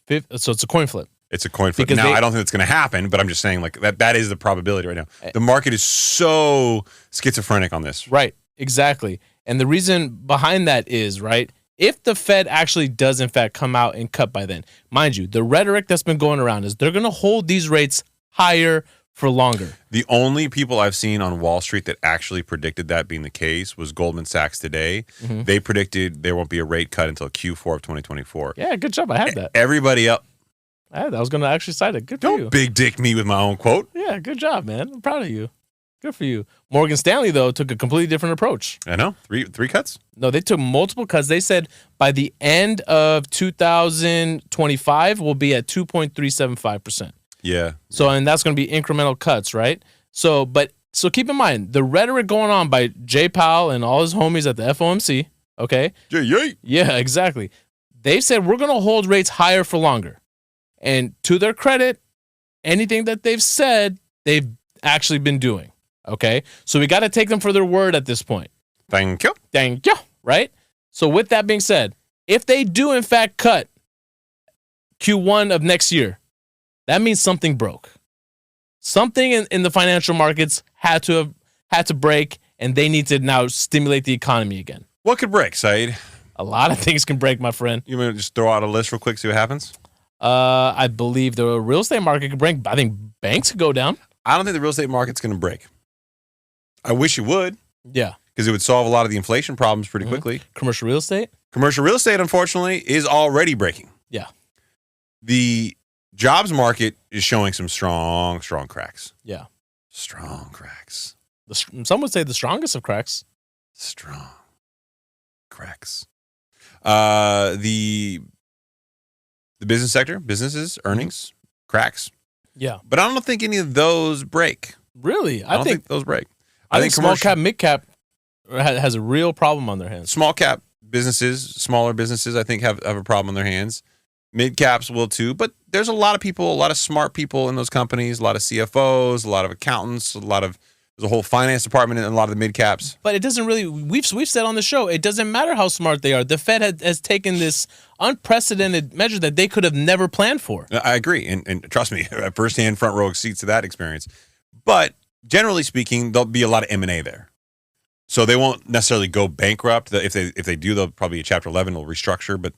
So it's a coin flip. It's a coin flip. Because Now, I don't think it's going to happen, but I'm just saying like that is the probability right now. The market is so schizophrenic on this. Right, exactly. And the reason behind that is, right, if the Fed actually does in fact come out and cut by then, mind you, the rhetoric that's been going around is they're going to hold these rates higher for longer. The only people I've seen on Wall Street that actually predicted that being the case was Goldman Sachs today. Mm-hmm. They predicted there won't be a rate cut until Q4 of 2024. Yeah, good job. I had that. Everybody else. I was going to actually cite it. Good for you. Don't big dick me with my own quote. Yeah, good job, man. I'm proud of you. Good for you. Morgan Stanley, though, took a completely different approach. I know. Three cuts? No, they took multiple cuts. They said by the end of 2025, we'll be at 2.375%. Yeah. So, and that's going to be incremental cuts, right? So keep in mind, the rhetoric going on by Jay Powell and all his homies at the FOMC, okay? Yeah, exactly. They said we're going to hold rates higher for longer. And to their credit, anything that they've said, they've actually been doing. Okay? So we got to take them for their word at this point. Thank you. Thank you. Right? So with that being said, if they do in fact cut Q1 of next year, that means something broke. Something in the financial markets had to break, and they need to now stimulate the economy again. What could break, Saied? A lot of things can break, my friend. You want to just throw out a list real quick, see what happens? I believe the real estate market could break. I think banks could go down. I don't think the real estate market's going to break. I wish it would. Yeah. Because it would solve a lot of the inflation problems pretty quickly. Commercial real estate? Commercial real estate, unfortunately, is already breaking. Yeah. The jobs market is showing some strong cracks. Yeah. Strong cracks. Some would say the strongest of cracks. Strong cracks. The business sector, businesses, earnings, cracks. Yeah. But I don't think any of those break. Really? I don't think those break. I think small cap, mid cap has a real problem on their hands. Small cap businesses, smaller businesses, I think have a problem on their hands. Mid caps will too, but there's a lot of people, a lot of smart people in those companies, a lot of CFOs, a lot of accountants, there's a whole finance department in a lot of the mid caps. But it doesn't really, we've said on the show, it doesn't matter how smart they are. The Fed has taken this unprecedented measure that they could have never planned for. I agree. And trust me, firsthand front row seats to that experience. But generally speaking, there'll be a lot of M&A there. So they won't necessarily go bankrupt. If they do, they'll probably a Chapter 11 will restructure. But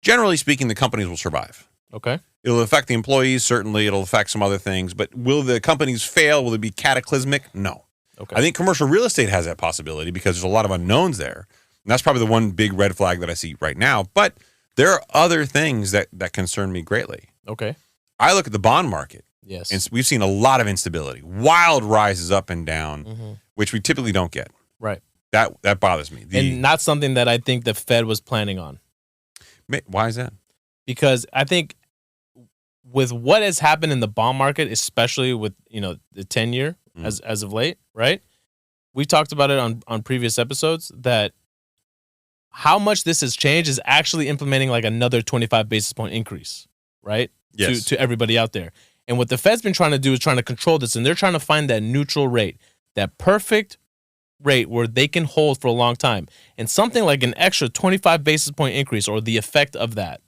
generally speaking, the companies will survive. Okay. It'll affect the employees, certainly. It'll affect some other things. But will the companies fail? Will it be cataclysmic? No. Okay. I think commercial real estate has that possibility because there's a lot of unknowns there. And that's probably the one big red flag that I see right now. But there are other things that concern me greatly. Okay. I look at the bond market. Yes. And we've seen a lot of instability, wild rises up and down, which we typically don't get. Right. That bothers me. And not something that I think the Fed was planning on. Why is that? Because I think with what has happened in the bond market, especially with the 10-year as of late, right? We talked about it on previous episodes that how much this has changed is actually implementing like another 25 basis point increase, right? Yes. To everybody out there. And what the Fed's been trying to do is trying to control this, and they're trying to find that neutral rate, that perfect rate where they can hold for a long time. And something like an extra 25 basis point increase or the effect of that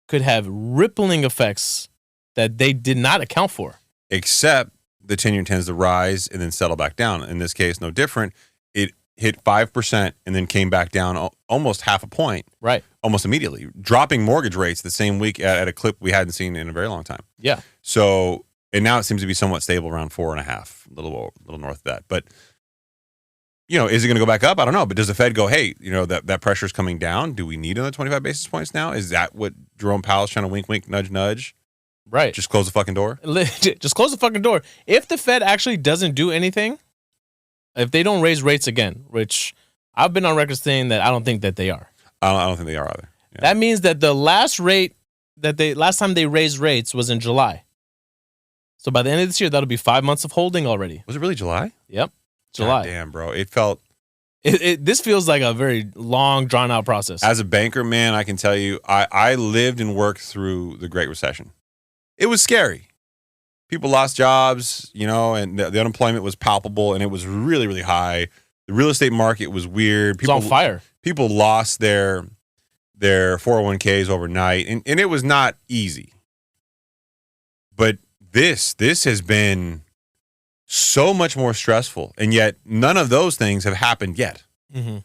could have rippling effects that they did not account for. Except the 10-year tends to rise and then settle back down. In this case, no different. It hit 5% and then came back down almost half a point. Right. almost immediately, dropping mortgage rates the same week at a clip we hadn't seen in a very long time. Yeah. So, and now it seems to be somewhat stable around 4.5, a little north of that. But, is it going to go back up? I don't know. But does the Fed go, hey, that pressure is coming down? Do we need another 25 basis points now? Is that what Jerome Powell's trying to wink, wink, nudge, nudge? Right. Just close the fucking door? Just close the fucking door. If the Fed actually doesn't do anything, if they don't raise rates again, which I've been on record saying that I don't think that they are. I don't think they are either. Yeah. That means that the last time they raised rates was in July. So by the end of this year, that'll be 5 months of holding already. Was it really July? Yep. July. God damn, bro. It felt... This feels like a very long, drawn-out process. As a banker, man, I can tell you, I lived and worked through the Great Recession. It was scary. People lost jobs, and the unemployment was palpable, and it was really, really high. The real estate market was weird. People, it was on fire. People lost their 401ks overnight, and it was not easy. But this has been so much more stressful, and yet none of those things have happened yet. Mm-hmm.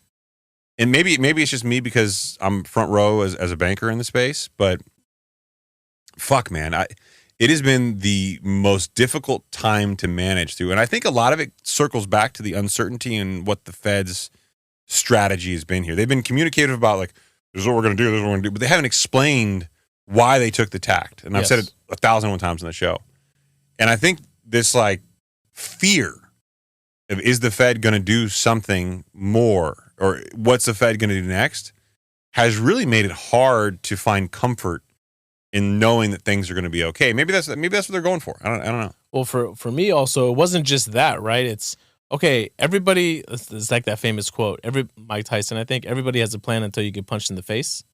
And maybe it's just me because I'm front row as a banker in the space, but fuck, man, it has been the most difficult time to manage through. And I think a lot of it circles back to the uncertainty and what the Fed's strategy has been here. They've been communicative about, like, this is what we're going to do, this is what we're going to do, but they haven't explained why they took the tact. And I've said it 1,001 times on the show. And I think this, like, fear of, is the Fed going to do something more, or what's the Fed going to do next, has really made it hard to find comfort in knowing that things are going to be okay. Maybe that's what they're going for. I don't know. Well, for me also, it wasn't just that, right? It's okay. Everybody, it's like that famous quote. Mike Tyson, I think, everybody has a plan until you get punched in the face.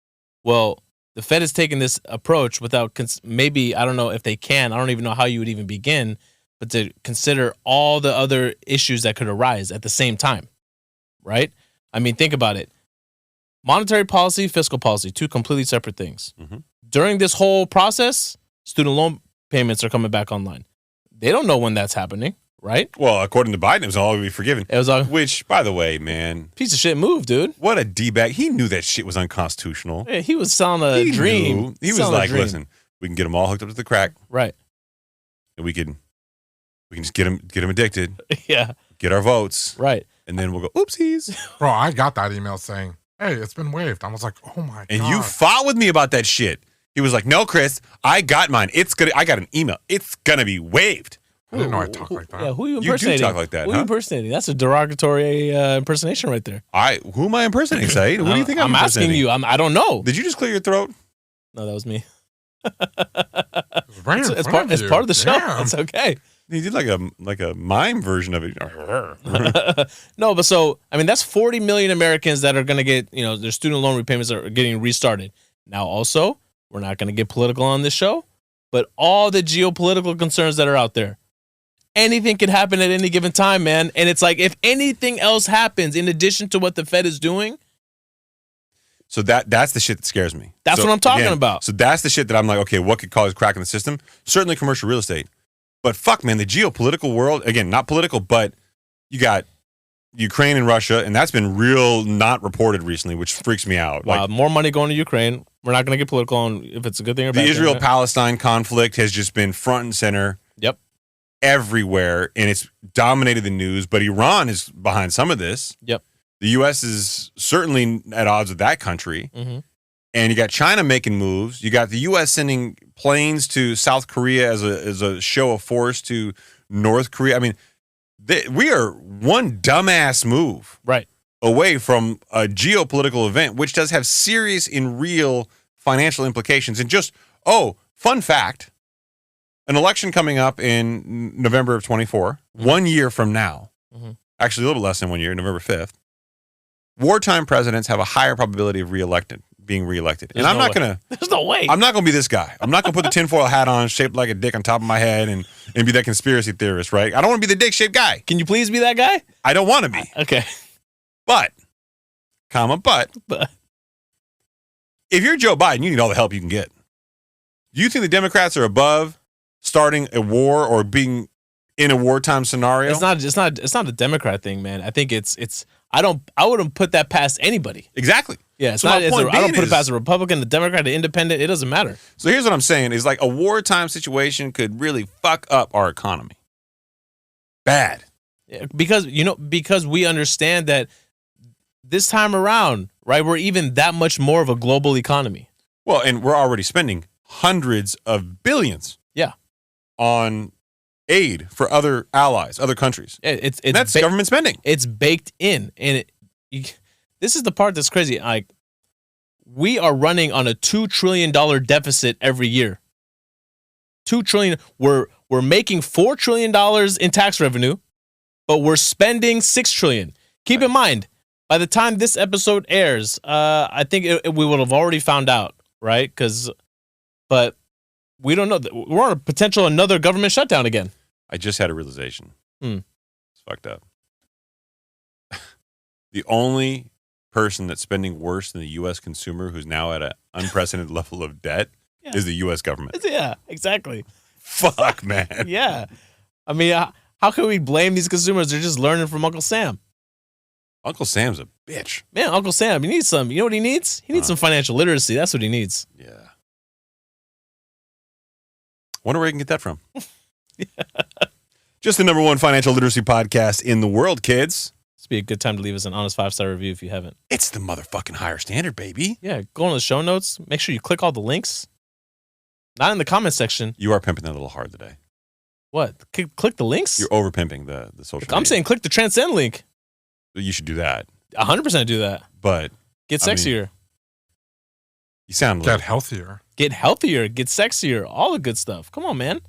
Well, the Fed has taken this approach without maybe, I don't know if they can. I don't even know how you would even begin, but to consider all the other issues that could arise at the same time, right? I mean, think about it. Monetary policy, fiscal policy, two completely separate things. Mm-hmm. During this whole process, student loan payments are coming back online. They don't know when that's happening, right? Well, according to Biden, it was all going to be forgiven. It was all, which, by the way, man, piece of shit move, dude. What a D-bag. He knew that shit was unconstitutional. Yeah, he was selling a dream. Knew. He was like, listen, we can get them all hooked up to the crack. Right. And we can just get them addicted. Yeah. Get our votes. Right. And then we'll go, oopsies. Bro, I got that email saying, hey, it's been waived. I was like, oh my God. And you fought with me about that shit. He was like, no, Chris, I got mine. I got an email. It's going to be waived. I didn't know I talk like that. Yeah, who are you impersonating? You do talk like that, Who are you impersonating? That's a derogatory impersonation right there. Who am I impersonating, Saied? Who do you think I'm asking you. I don't know. Did you just clear your throat? No, that was me. It's part of the show. Damn. It's okay. He did like a mime version of it. No, but so, I mean, that's 40 million Americans that are going to get, their student loan repayments are getting restarted. Now, also, we're not going to get political on this show, but all the geopolitical concerns that are out there, anything can happen at any given time, man. And it's like, if anything else happens in addition to what the Fed is doing. So that's the shit that scares me. That's what I'm talking about. So that's the shit that I'm like, okay, what could cause a crack in the system? Certainly commercial real estate. But fuck, man, the geopolitical world, again, not political, but you got Ukraine and Russia, and that's been real not reported recently, which freaks me out. Wow, more money going to Ukraine. We're not going to get political on if it's a good thing or bad thing. The Israel-Palestine conflict has just been front and center. Yep. Everywhere, and it's dominated the news, but Iran is behind some of this. Yep. The U.S. is certainly at odds with that country. Mm-hmm. And you got China making moves. You got the U.S. sending planes to South Korea as a show of force to North Korea. I mean, we are one dumbass move away from a geopolitical event, which does have serious and real financial implications. And just, fun fact, an election coming up in November of 24, 1 year from now, actually a little less than 1 year, November 5th, wartime presidents have a higher probability of being reelected. And There's no way. I'm not going to be this guy. I'm not going to put the tinfoil hat on shaped like a dick on top of my head and be that conspiracy theorist, right? I don't want to be the dick-shaped guy. Can you please be that guy? I don't want to be. Okay. But, if you're Joe Biden, you need all the help you can get. Do you think the Democrats are above starting a war or being in a wartime scenario? It's not a Democrat thing, man. I think it's I wouldn't put that past anybody. Exactly. Yeah, it's So not. my point I don't put being it past a Republican, a Democrat, an Independent. It doesn't matter. So here's what I'm saying: is like a wartime situation could really fuck up our economy. Bad. Yeah, because we understand that this time around, right? We're even that much more of a global economy. Well, and we're already spending hundreds of billions. Yeah. On aid for other allies, other countries. That's government spending. It's baked in, and this is the part that's crazy. Like, we are running on a $2 trillion deficit every year. $2 trillion. We're making $4 trillion in tax revenue, but we're spending $6 trillion. Keep in mind, by the time this episode airs, I think we would have already found out, right? But we don't know. We're on a potential another government shutdown again. I just had a realization. It's fucked up. The only person that's spending worse than the U.S. consumer, who's now at an unprecedented level of debt, is the U.S. government. Yeah, exactly. Fuck, man. Yeah. I mean, how can we blame these consumers? They're just learning from Uncle Sam. Uncle Sam's a bitch. Man, Uncle Sam, he needs some. You know what he needs? He needs some financial literacy. That's what he needs. Yeah. Wonder where you can get that from. Just the #1 financial literacy podcast in the world, kids. This would be a good time to leave us an honest 5-star review if you haven't. It's the motherfucking higher standard, baby. Yeah, go on the show notes. Make sure you click all the links. Not in the comment section. You are pimping that a little hard today. What? Click the links? You're over pimping the social media. I'm saying click the Transcend link. You should do that. 100% do that. But get sexier. You sound get healthier. Get healthier. Get sexier. All the good stuff. Come on, man.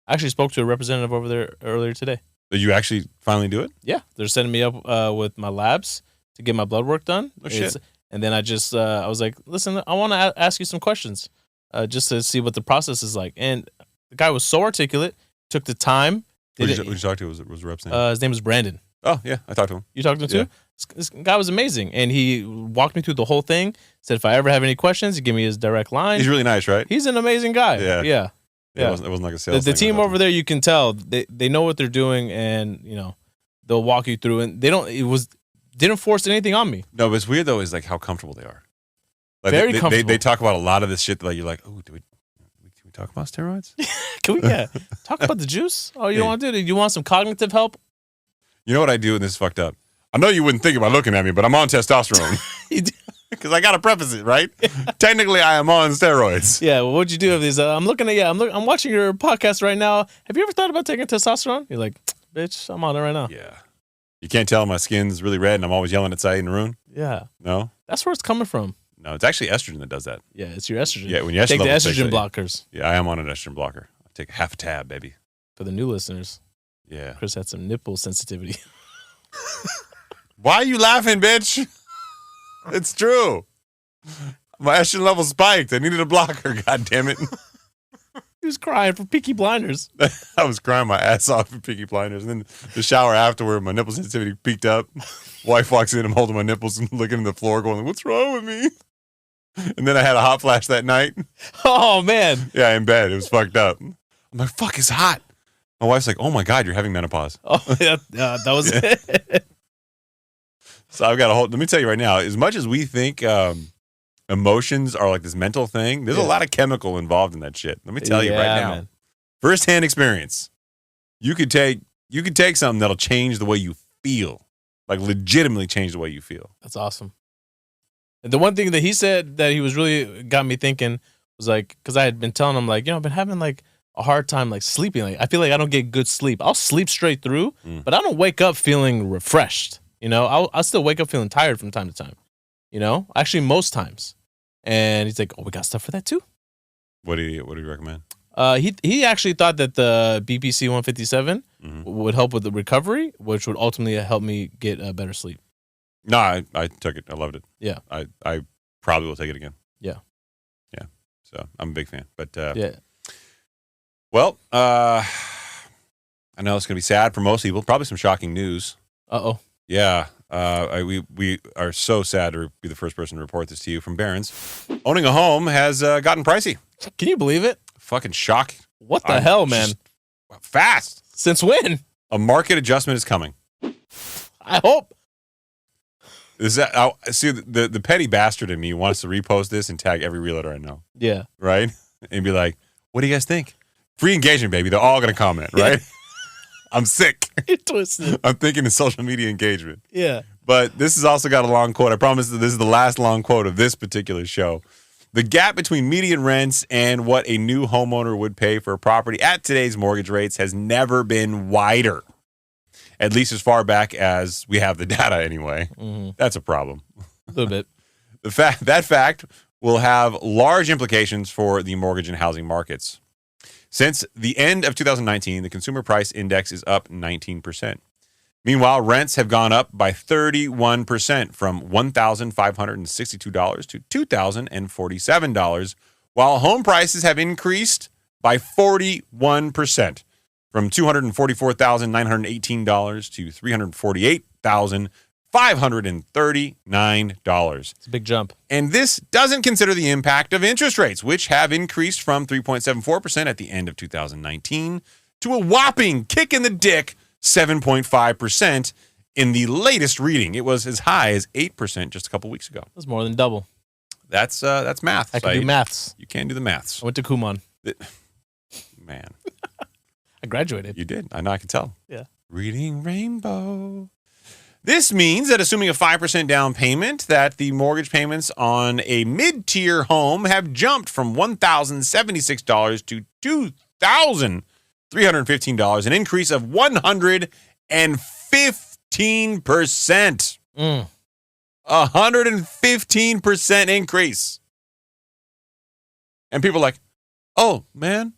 I actually spoke to a representative over there earlier today. Did you actually finally do it? Yeah. They're setting me up with my labs to get my blood work done. Oh, shit. And then I was like, listen, I want to ask you some questions just to see what the process is like. And the guy was so articulate, took the time. Who did you talk to? Was the rep's name? His name was Brandon. Oh, yeah. I talked to him. You talked to him too? Yeah. This guy was amazing. And he walked me through the whole thing. Said if I ever have any questions, he give me his direct line. He's really nice, right? He's an amazing guy. Yeah. It wasn't like a sales The team over there, you can tell they know what they're doing, and they'll walk you through. And didn't force anything on me. No, but it's weird though. Is like how comfortable they are. Like Very comfortable. They talk about a lot of this shit. Like you're like, oh, can we talk about steroids? Can we talk about the juice? Oh, you don't want to do it? You want some cognitive help? You know what I do, and this is fucked up. I know you wouldn't think about looking at me, but I'm on testosterone. You do. Because I gotta preface it, right? Technically, I am on steroids. Yeah. Well, what'd you do of these? I'm looking at I'm watching your podcast right now. Have you ever thought about taking testosterone? You're like, bitch, I'm on it right now. Yeah. You can't tell my skin's really red, and I'm always yelling at Saied and Haroon. Yeah. No. That's where it's coming from. No, it's actually estrogen that does that. Yeah, it's your estrogen. Yeah, when you take the estrogen blockers. Yeah, I am on an estrogen blocker. I take half a tab, baby. For the new listeners. Yeah. Chris had some nipple sensitivity. Why are you laughing, bitch? It's true. My estrogen level spiked. I needed a blocker, god damn it. He was crying for Peaky Blinders. I was crying my ass off for Peaky Blinders. And then the shower afterward, my nipple sensitivity peaked up. Wife walks in, I'm holding my nipples and looking at the floor going, what's wrong with me? And then I had a hot flash that night. Oh, man. Yeah, in bed. It was fucked up. I'm like, fuck, it's hot. My wife's like, oh my God, you're having menopause. Oh, yeah, that was it. So I've got a whole, let me tell you right now, as much as we think emotions are like this mental thing, there's a lot of chemical involved in that shit. Let me tell you right now. Man. First-hand experience. You could take something that'll change the way you feel. Like legitimately change the way you feel. That's awesome. And the one thing that he said that he was really got me thinking was like, because I had been telling him like, I've been having like a hard time like sleeping. Like I feel like I don't get good sleep. I'll sleep straight through, but I don't wake up feeling refreshed. I'll still wake up feeling tired from time to time. Actually most times. And he's like, oh, we got stuff for that too. What do you recommend? He actually thought that the BPC 157 would help with the recovery, which would ultimately help me get better sleep. No, I took it. I loved it. Yeah. I probably will take it again. Yeah. Yeah. So I'm a big fan. But yeah. Well, I know it's going to be sad for most people. Probably some shocking news. Uh-oh. Yeah. We are so sad to be the first person to report this to you from Barron's. Owning a home has gotten pricey. Can you believe it? Fucking shock. What the hell, man? Fast. Since when? A market adjustment is coming. I hope. Is that see the petty bastard in me wants to repost this and tag every realtor I know. Yeah. Right? And be like, what do you guys think? Free engagement, baby. They're all gonna comment, right? I'm sick. You're twisted. I'm thinking of social media engagement. Yeah. But this has also got a long quote. I promise that this is the last long quote of this particular show. The gap between median rents and what a new homeowner would pay for a property at today's mortgage rates has never been wider. At least as far back as we have the data anyway. Mm-hmm. That's a problem. A little bit. That fact will have large implications for the mortgage and housing markets. Since the end of 2019, the consumer price index is up 19%. Meanwhile, rents have gone up by 31% from $1,562 to $2,047, while home prices have increased by 41%. From $244,918 to $348,539. It's a big jump. And this doesn't consider the impact of interest rates, which have increased from 3.74% at the end of 2019 to a whopping kick in the dick 7.5% in the latest reading. It was as high as 8% just a couple weeks ago. That's more than double. That's math. I can do maths. You can do the maths. I went to Kumon. Man. I graduated. You did. I know. I can tell. Yeah. Reading Rainbow. This means that assuming a 5% down payment, that the mortgage payments on a mid-tier home have jumped from $1,076 to $2,315, an increase of 115%. 115% increase. And people are like, oh, man,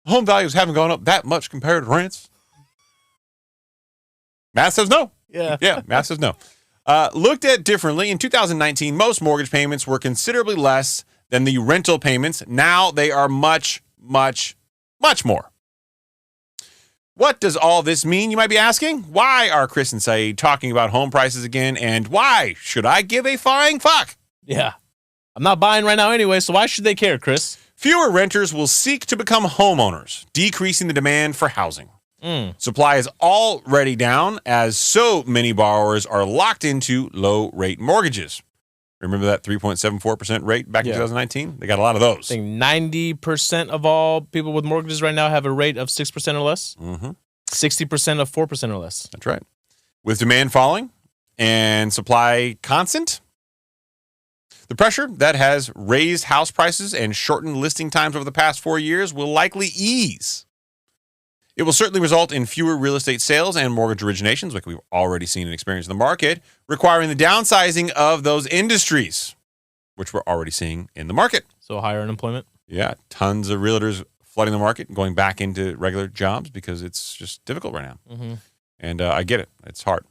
home values haven't gone up that much compared to rents. Math says no. Yeah. Math says no. Looked at differently, in 2019, most mortgage payments were considerably less than the rental payments. Now they are much, much, much more. What does all this mean, you might be asking? Why are Chris and Saied talking about home prices again, and why should I give a flying fuck? Yeah. I'm not buying right now anyway, so why should they care, Chris? Fewer renters will seek to become homeowners, decreasing the demand for housing. Supply is already down as so many borrowers are locked into low-rate mortgages. Remember that 3.74% rate back in 2019? They got a lot of those. I think 90% of all people with mortgages right now have a rate of 6% or less. Mm-hmm. 60% of 4% or less. That's right. With demand falling and supply constant, the pressure that has raised house prices and shortened listing times over the past 4 years will likely ease. It will certainly result in fewer real estate sales and mortgage originations, like we've already seen and experienced in the market, requiring the downsizing of those industries, which we're already seeing in the market. So higher unemployment? Yeah, tons of realtors flooding the market and going back into regular jobs because it's just difficult right now. Mm-hmm. And I get it. It's hard.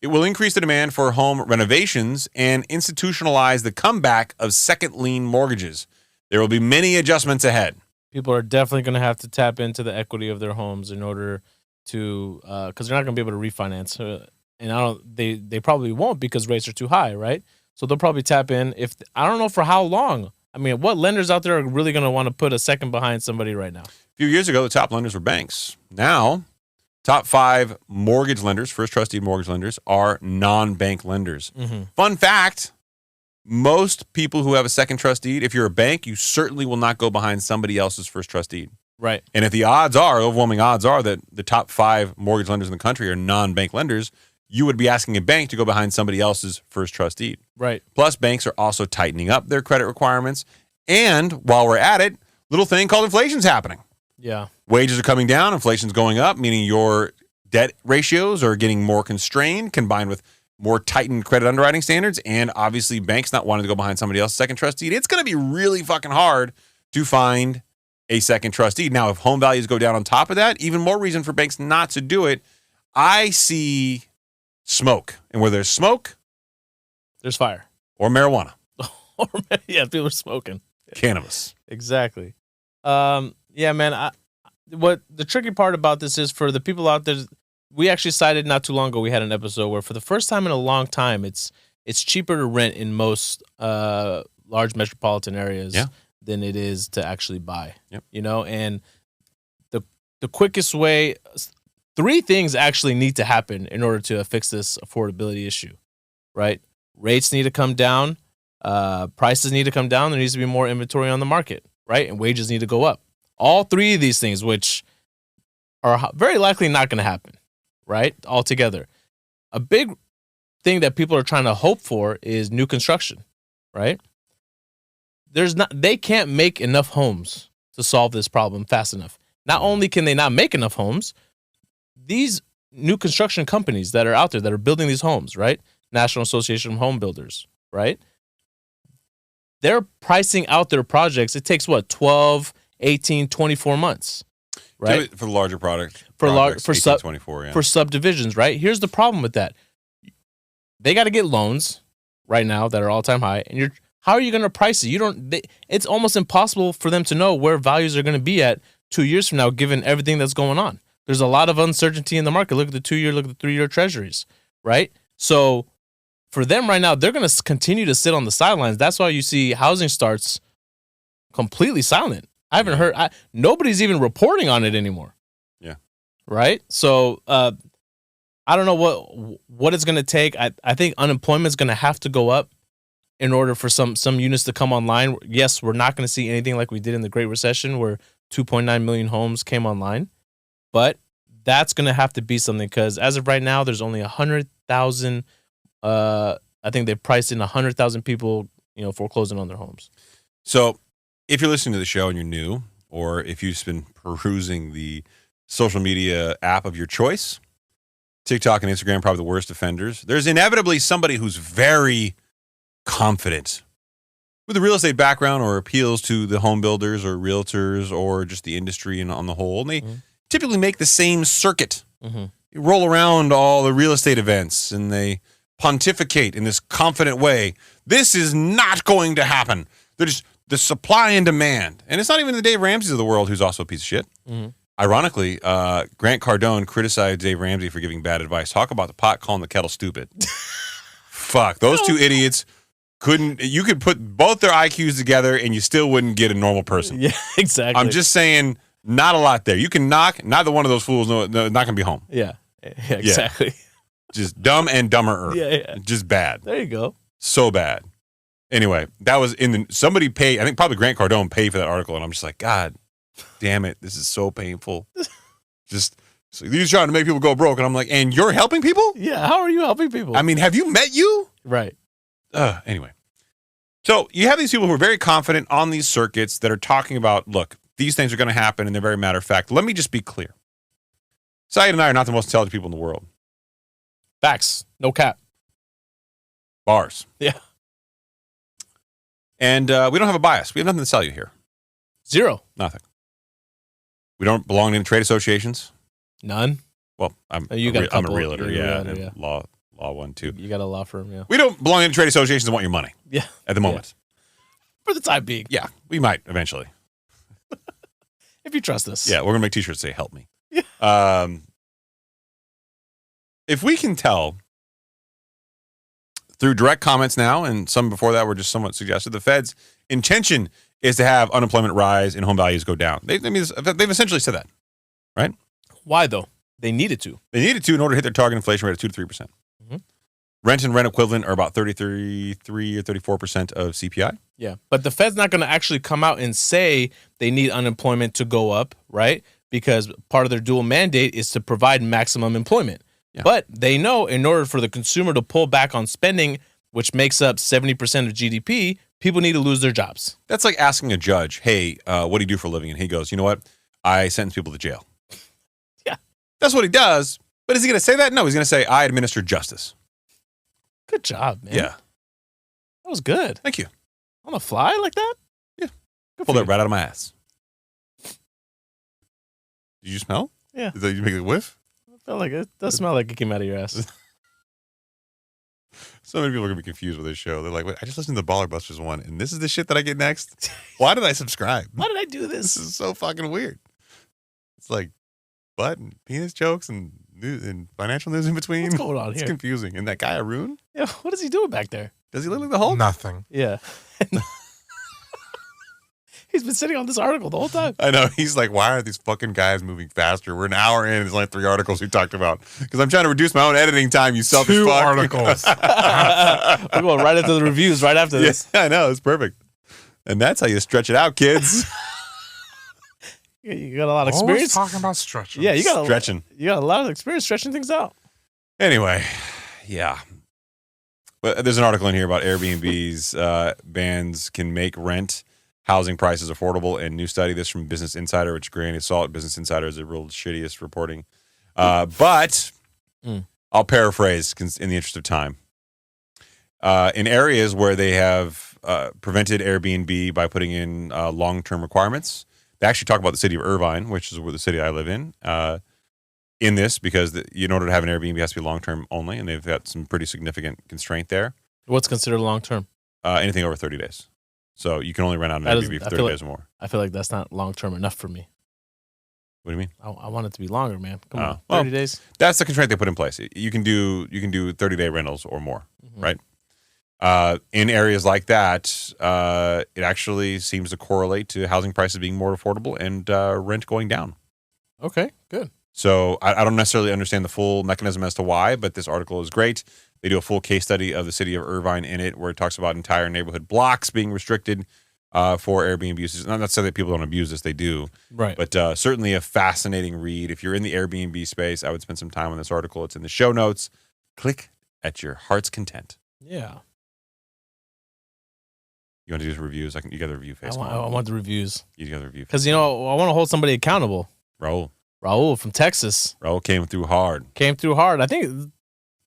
It will increase the demand for home renovations and institutionalize the comeback of second lien mortgages. There will be many adjustments ahead. People are definitely going to have to tap into the equity of their homes in order to, because they're not going to be able to refinance. And they probably won't because rates are too high, right? So they'll probably tap in. I don't know for how long. I mean, what lenders out there are really going to want to put a second behind somebody right now? A few years ago, the top lenders were banks. Now, top 5 mortgage lenders, first trust deed mortgage lenders, are non-bank lenders. Mm-hmm. Fun fact, most people who have a second trust deed, if you're a bank, you certainly will not go behind somebody else's first trust deed. Right. And if the overwhelming odds are that the top 5 mortgage lenders in the country are non-bank lenders, you would be asking a bank to go behind somebody else's first trust deed. Right. Plus, banks are also tightening up their credit requirements. And while we're at it, little thing called inflation's happening. Yeah. Wages are coming down, inflation's going up, meaning your debt ratios are getting more constrained, combined with more tightened credit underwriting standards, and obviously banks not wanting to go behind somebody else's second trust deed. It's going to be really fucking hard to find a second trust deed. Now, if home values go down on top of that, even more reason for banks not to do it. I see smoke. And where there's smoke, there's fire. Or marijuana. Yeah, people are smoking. Cannabis. Exactly. Yeah, man. What the tricky part about this is for the people out there, we actually cited not too long ago, we had an episode where for the first time in a long time, it's cheaper to rent in most large metropolitan areas than it is to actually buy. Yep. You know, and the quickest way three things actually need to happen in order to fix this affordability issue, right? Rates need to come down. Prices need to come down. There needs to be more inventory on the market, right? And wages need to go up. All three of these things, which are very likely not going to happen, right? Altogether. A big thing that people are trying to hope for is new construction, right? They can't make enough homes to solve this problem fast enough. Not only can they not make enough homes, these new construction companies that are out there that are building these homes, right? National Association of Home Builders, right? They're pricing out their projects. It takes 12, 18, 24 months, right? For the larger product. For 24, yeah. For subdivisions, right? Here's the problem with that. They got to get loans right now that are all-time high, and how are you going to price it? It's almost impossible for them to know where values are going to be at 2 years from now, given everything that's going on. There's a lot of uncertainty in the market. Look at the 2-year, look at the 3-year treasuries, right? So for them right now, they're going to continue to sit on the sidelines. That's why you see housing starts completely silent. I haven't heard. Nobody's even reporting on it anymore. Yeah. Right. So I don't know what it's going to take. I think unemployment is going to have to go up in order for some units to come online. Yes, we're not going to see anything like we did in the Great Recession, where 2.9 million homes came online, but that's going to have to be something, because as of right now, there's only 100,000. I think they've priced in 100,000 people, foreclosing on their homes. So if you're listening to the show and you're new, or if you've just been perusing the social media app of your choice, TikTok and Instagram, probably the worst offenders, there's inevitably somebody who's very confident with a real estate background or appeals to the home builders or realtors or just the industry and on the whole. And they typically make the same circuit. Mm-hmm. You roll around all the real estate events and they pontificate in this confident way. This is not going to happen. There's the supply and demand. And it's not even the Dave Ramsey's of the world, who's also a piece of shit. Mm-hmm. Ironically, Grant Cardone criticized Dave Ramsey for giving bad advice. Talk about the pot calling the kettle stupid. Fuck, those two idiots you could put both their IQs together and you still wouldn't get a normal person. Yeah, exactly. I'm just saying, not a lot there. You can knock, neither one of those fools not going to be home. Yeah, exactly. Yeah. Just dumb and dumber. Yeah. Just bad. There you go. So bad. Anyway, that was somebody paid, I think probably Grant Cardone paid for that article, and I'm just like, God damn it, this is so painful. Just, so he's trying to make people go broke, and I'm like, and you're helping people? Yeah, how are you helping people? I mean, have you met you? Right. Anyway. So you have these people who are very confident on these circuits that are talking about, look, these things are going to happen, and they're very matter of fact. Let me just be clear. Saied and I are not the most intelligent people in the world. Facts. No cap. Bars. Yeah. And we don't have a bias. We have nothing to sell you here. Zero. Nothing. We don't belong to any trade associations. None. Well, I'm a realtor, yeah. Law one, too. You got a law firm, yeah. We don't belong to any trade associations that want your money. Yeah. At the moment. Yeah. For the time being. Yeah. We might eventually. If you trust us. Yeah, we're going to make t-shirts that say, help me. Yeah. If we can tell through direct comments now, and some before that were just somewhat suggested, the Fed's intention is to have unemployment rise and home values go down. They've essentially said that, right? Why, though? They needed to. They needed to in order to hit their target inflation rate of 2 to 3%. Mm-hmm. Rent and rent equivalent are about 33 or 34% of CPI. Yeah, but the Fed's not going to actually come out and say they need unemployment to go up, right? Because part of their dual mandate is to provide maximum employment. Yeah. But they know in order for the consumer to pull back on spending, which makes up 70% of GDP, people need to lose their jobs. That's like asking a judge, hey, what do you do for a living? And he goes, you know what? I sentence people to jail. Yeah. That's what he does. But is he going to say that? No, he's going to say, I administer justice. Good job, man. Yeah. That was good. Thank you. On the fly like that? Yeah. Pulled that right out of my ass. Did you smell? Yeah. Did you make a whiff? I felt like it does smell like it came out of your ass. So many people are going to be confused with this show. They're like, wait, I just listened to the Baller Busters one, and this is the shit that I get next? Why did I subscribe? Why did I do this? This is so fucking weird. It's like butt and penis jokes and news and financial news in between. What's going on here? It's confusing. And that guy, Haroon? Yeah, what is he doing back there? Does he look like the Hulk? Nothing. Yeah. He's been sitting on this article the whole time. I know. He's like, why are these fucking guys moving faster? We're an hour in. There's only 3 articles we talked about. Because I'm trying to reduce my own editing time, you selfish 2 fuck. articles. We're going right into the reviews right after this. Yeah, I know. It's perfect. And that's how you stretch it out, kids. You got a lot of Always experience. talking about stretching. Yeah, you got Stretching. You got a lot of experience stretching things out. Anyway, yeah. But there's an article in here about Airbnbs. Bans can make rent housing prices affordable. And new study, this from Business Insider, which grain of salt. Business Insider is the real shittiest reporting. But I'll paraphrase in the interest of time. In areas where they have prevented Airbnb by putting in long-term requirements, they actually talk about the city of Irvine, which is where the city I live in this, because in order to have an Airbnb, it has to be long-term only, and they've got some pretty significant constraint there. What's considered long-term? Anything over 30 days. So you can only rent out an Airbnb for 30 days or more. I feel like that's not long-term enough for me. What do you mean? I want it to be longer, man. Come on, 30 well, days. That's the constraint they put in place. You can do 30-day rentals or more, right? In areas like that, it actually seems to correlate to housing prices being more affordable and rent going down. Okay, good. So I don't necessarily understand the full mechanism as to why, but this article is great. They do a full case study of the city of Irvine in it, where it talks about entire neighborhood blocks being restricted for Airbnb uses. Not necessarily that people don't abuse this, they do. Right. But certainly a fascinating read. If you're in the Airbnb space, I would spend some time on this article. It's in the show notes. Click at your heart's content. Yeah. You want to do some reviews? You got the review face. I want the reviews. You got the review face. Because, I want to hold somebody accountable. Raul from Texas. Raul came through hard. I think,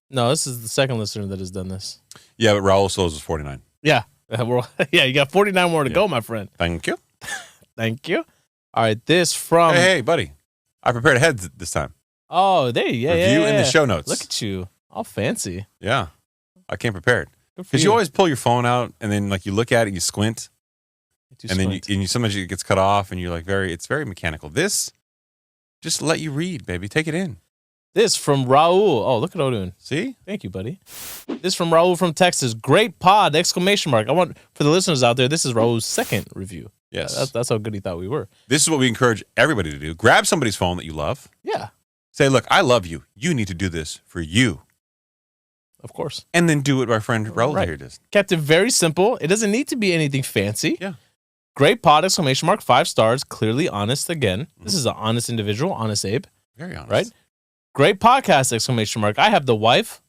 no, this is the second listener that has done this. Yeah, but Raul Souls is 49. Yeah. Yeah, you got 49 more to go, my friend. Thank you. Thank you. All right, this from... Hey, buddy. I prepared ahead this time. Oh, there you go. Review in the show notes. Look at you. All fancy. Yeah. I came prepared. Good for Because you always pull your phone out and then you look at it, you squint. And then you sometimes it gets cut off and you're like it's very mechanical. This, just let you read, baby. Take it in. This from Raul. Oh, look at Odin. See? Thank you, buddy. This from Raul from Texas. Great pod! ! I want for the listeners out there. This is Raul's second review. Yes, that's how good he thought we were. This is what we encourage everybody to do. Grab somebody's phone that you love. Yeah. Say, look, I love you. You need to do this for you. Of course. And then do what our friend Raul here does. Kept it very simple. It doesn't need to be anything fancy. Yeah. Great pod! ! 5 stars. Clearly honest again. This is an honest individual. Honest Abe. Very honest. Right? Great podcast! I have the wife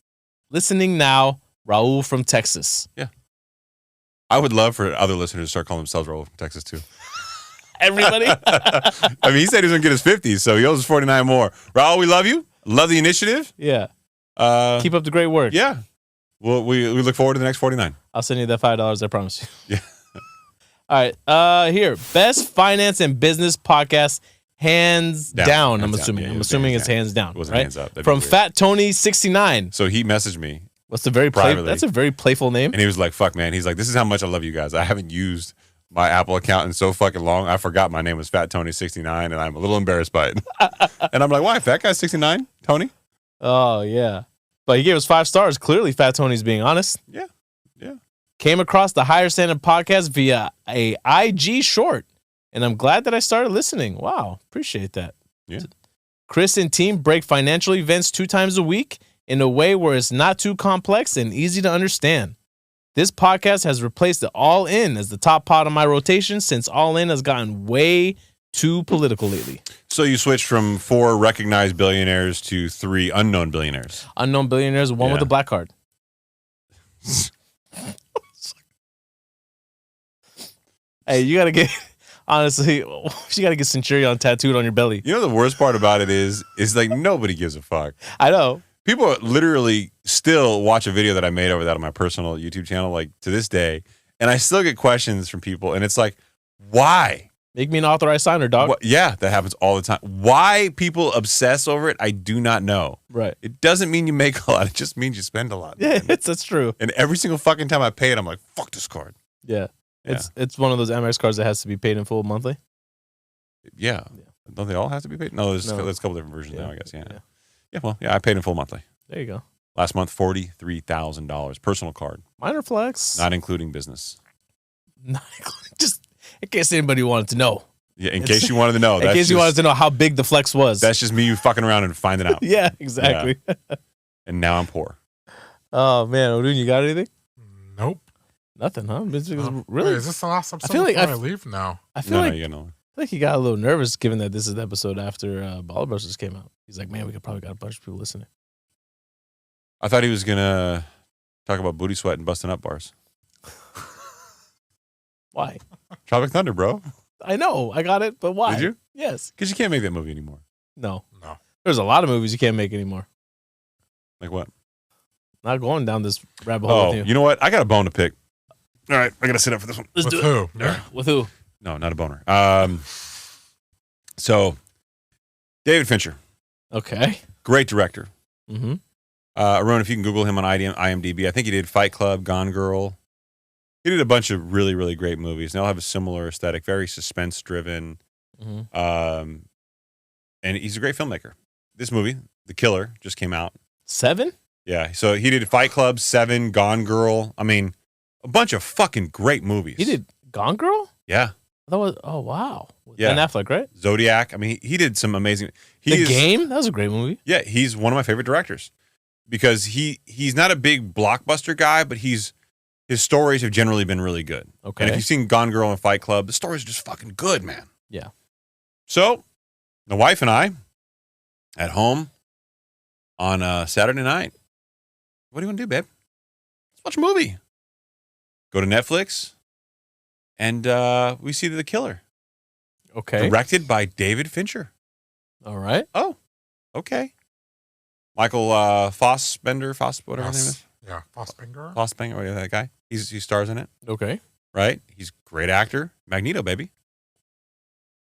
listening now. Raul from Texas. Yeah. I would love for other listeners to start calling themselves Raul from Texas too. Everybody? I mean, he said he was going to get his 50, so he owes us 49 more. Raul, we love you. Love the initiative. Yeah. Keep up the great work. Yeah. Well, we look forward to the next 49. I'll send you that $5, I promise you. Yeah. All right. Here. Best finance and business podcast, hands down. I'm assuming. I'm assuming it's hands down. It wasn't right? hands up. From Fat Tony 69. So he messaged me. That's a very playful name. And he was like, fuck, man. He's like, this is how much I love you guys. I haven't used my Apple account in so fucking long. I forgot my name was Fat Tony 69, and I'm a little embarrassed by it. And I'm like, why? Fat guy 69? Tony? Oh, yeah. But he gave us 5 stars. Clearly, Fat Tony's being honest. Yeah. Yeah. Came across the Higher Standard podcast via a IG short, and I'm glad that I started listening. Wow. Appreciate that. Yeah. Chris and team break financial events 2 times a week in a way where it's not too complex and easy to understand. This podcast has replaced the All In as the top pod on my rotation since All In has gotten way too political lately. So you switched from 4 recognized billionaires to 3 unknown billionaires. Unknown billionaires, one with a black card. Hey, you got to get, honestly, you got to get Centurion tattooed on your belly. You know the worst part about it is like nobody gives a fuck. I know. People literally still watch a video that I made over that on my personal YouTube channel, like to this day, and I still get questions from people, and it's like, why? Make me an authorized signer, dog. Yeah, that happens all the time. Why people obsess over it, I do not know. Right. It doesn't mean you make a lot. It just means you spend a lot. Yeah, that's true. And every single fucking time I pay it, I'm like, fuck this card. Yeah. It's one of those Amex cards that has to be paid in full monthly. Yeah. Don't they all have to be paid? No, there's a couple different versions now, I guess. Yeah. I paid in full monthly. There you go. Last month, $43,000. Personal card. Minor flex. Not including business. Not including, just In case anybody wanted to know. Yeah, in case you wanted to know. In case you wanted to know how big the flex was. That's just me fucking around and finding out. Yeah, exactly. Yeah. And now I'm poor. Oh, man. Odun, you got anything? Nope. Nothing, huh? Really? Wait, is this the last episode feel like before I leave? No. I feel like you know. I feel like he got a little nervous given that this is the episode after Baller Busters came out. He's like, man, we could probably got a bunch of people listening. I thought he was going to talk about booty sweat and busting up bars. Why? Tropic Thunder, bro. I know. I got it, but why? Did you? Yes. Because you can't make that movie anymore. No. No. There's a lot of movies you can't make anymore. Like what? Not going down this rabbit hole with you. You know what? I got a bone to pick. All right, I got to sit up for this one. Let's With do who? it. Yeah. With who? No, not a boner. So, David Fincher, Okay. great director. Mm-hmm. Haroon, if you can Google him on IMDb, I think he did Fight Club, Gone Girl. He did a bunch of really, really great movies. They all have a similar aesthetic, very suspense-driven. Mm-hmm. And he's a great filmmaker. This movie, The Killer, just came out. 7? Yeah, so he did Fight Club, 7, Gone Girl. I mean, a bunch of fucking great movies. He did Gone Girl? Yeah. That was, oh, wow. Yeah. Ben Affleck, right? Zodiac. I mean, he did some amazing. The Game? That was a great movie. Yeah, he's one of my favorite directors because he's not a big blockbuster guy, but his stories have generally been really good. Okay. And if you've seen Gone Girl and Fight Club, the stories are just fucking good, man. Yeah. So, the wife and I, at home on Saturday night, what do you want to do, babe? Let's watch a movie. Go to Netflix, and we see The Killer. Okay. Directed by David Fincher. All right. Oh, okay. Michael Fassbender, whatever his name is. Yeah, Fassbender. Fassbender, whatever that guy. He stars in it, Okay. right? He's a great actor. Magneto, baby.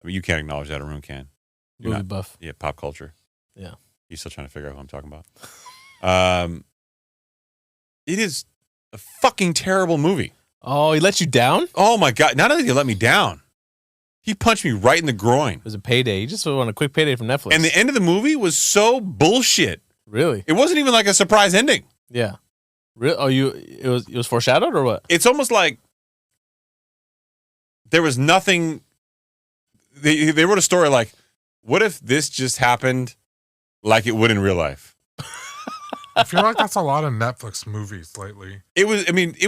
I mean, you can't acknowledge that. Haroon can. You're Movie not- buff. Yeah, pop culture. Yeah. He's still trying to figure out who I'm talking about. It is a fucking terrible movie. Oh, he let you down? It Oh my God. Not only did he let me down, he punched me right in the groin. was a payday. You just want a quick payday from Netflix. And the end of the movie was so bullshit. Really? It wasn't even like a surprise ending. Yeah. Oh, it was foreshadowed or what? It's almost like there was nothing. They wrote a story like, what if this just happened like it would in real life? I feel like that's a lot of Netflix movies lately. It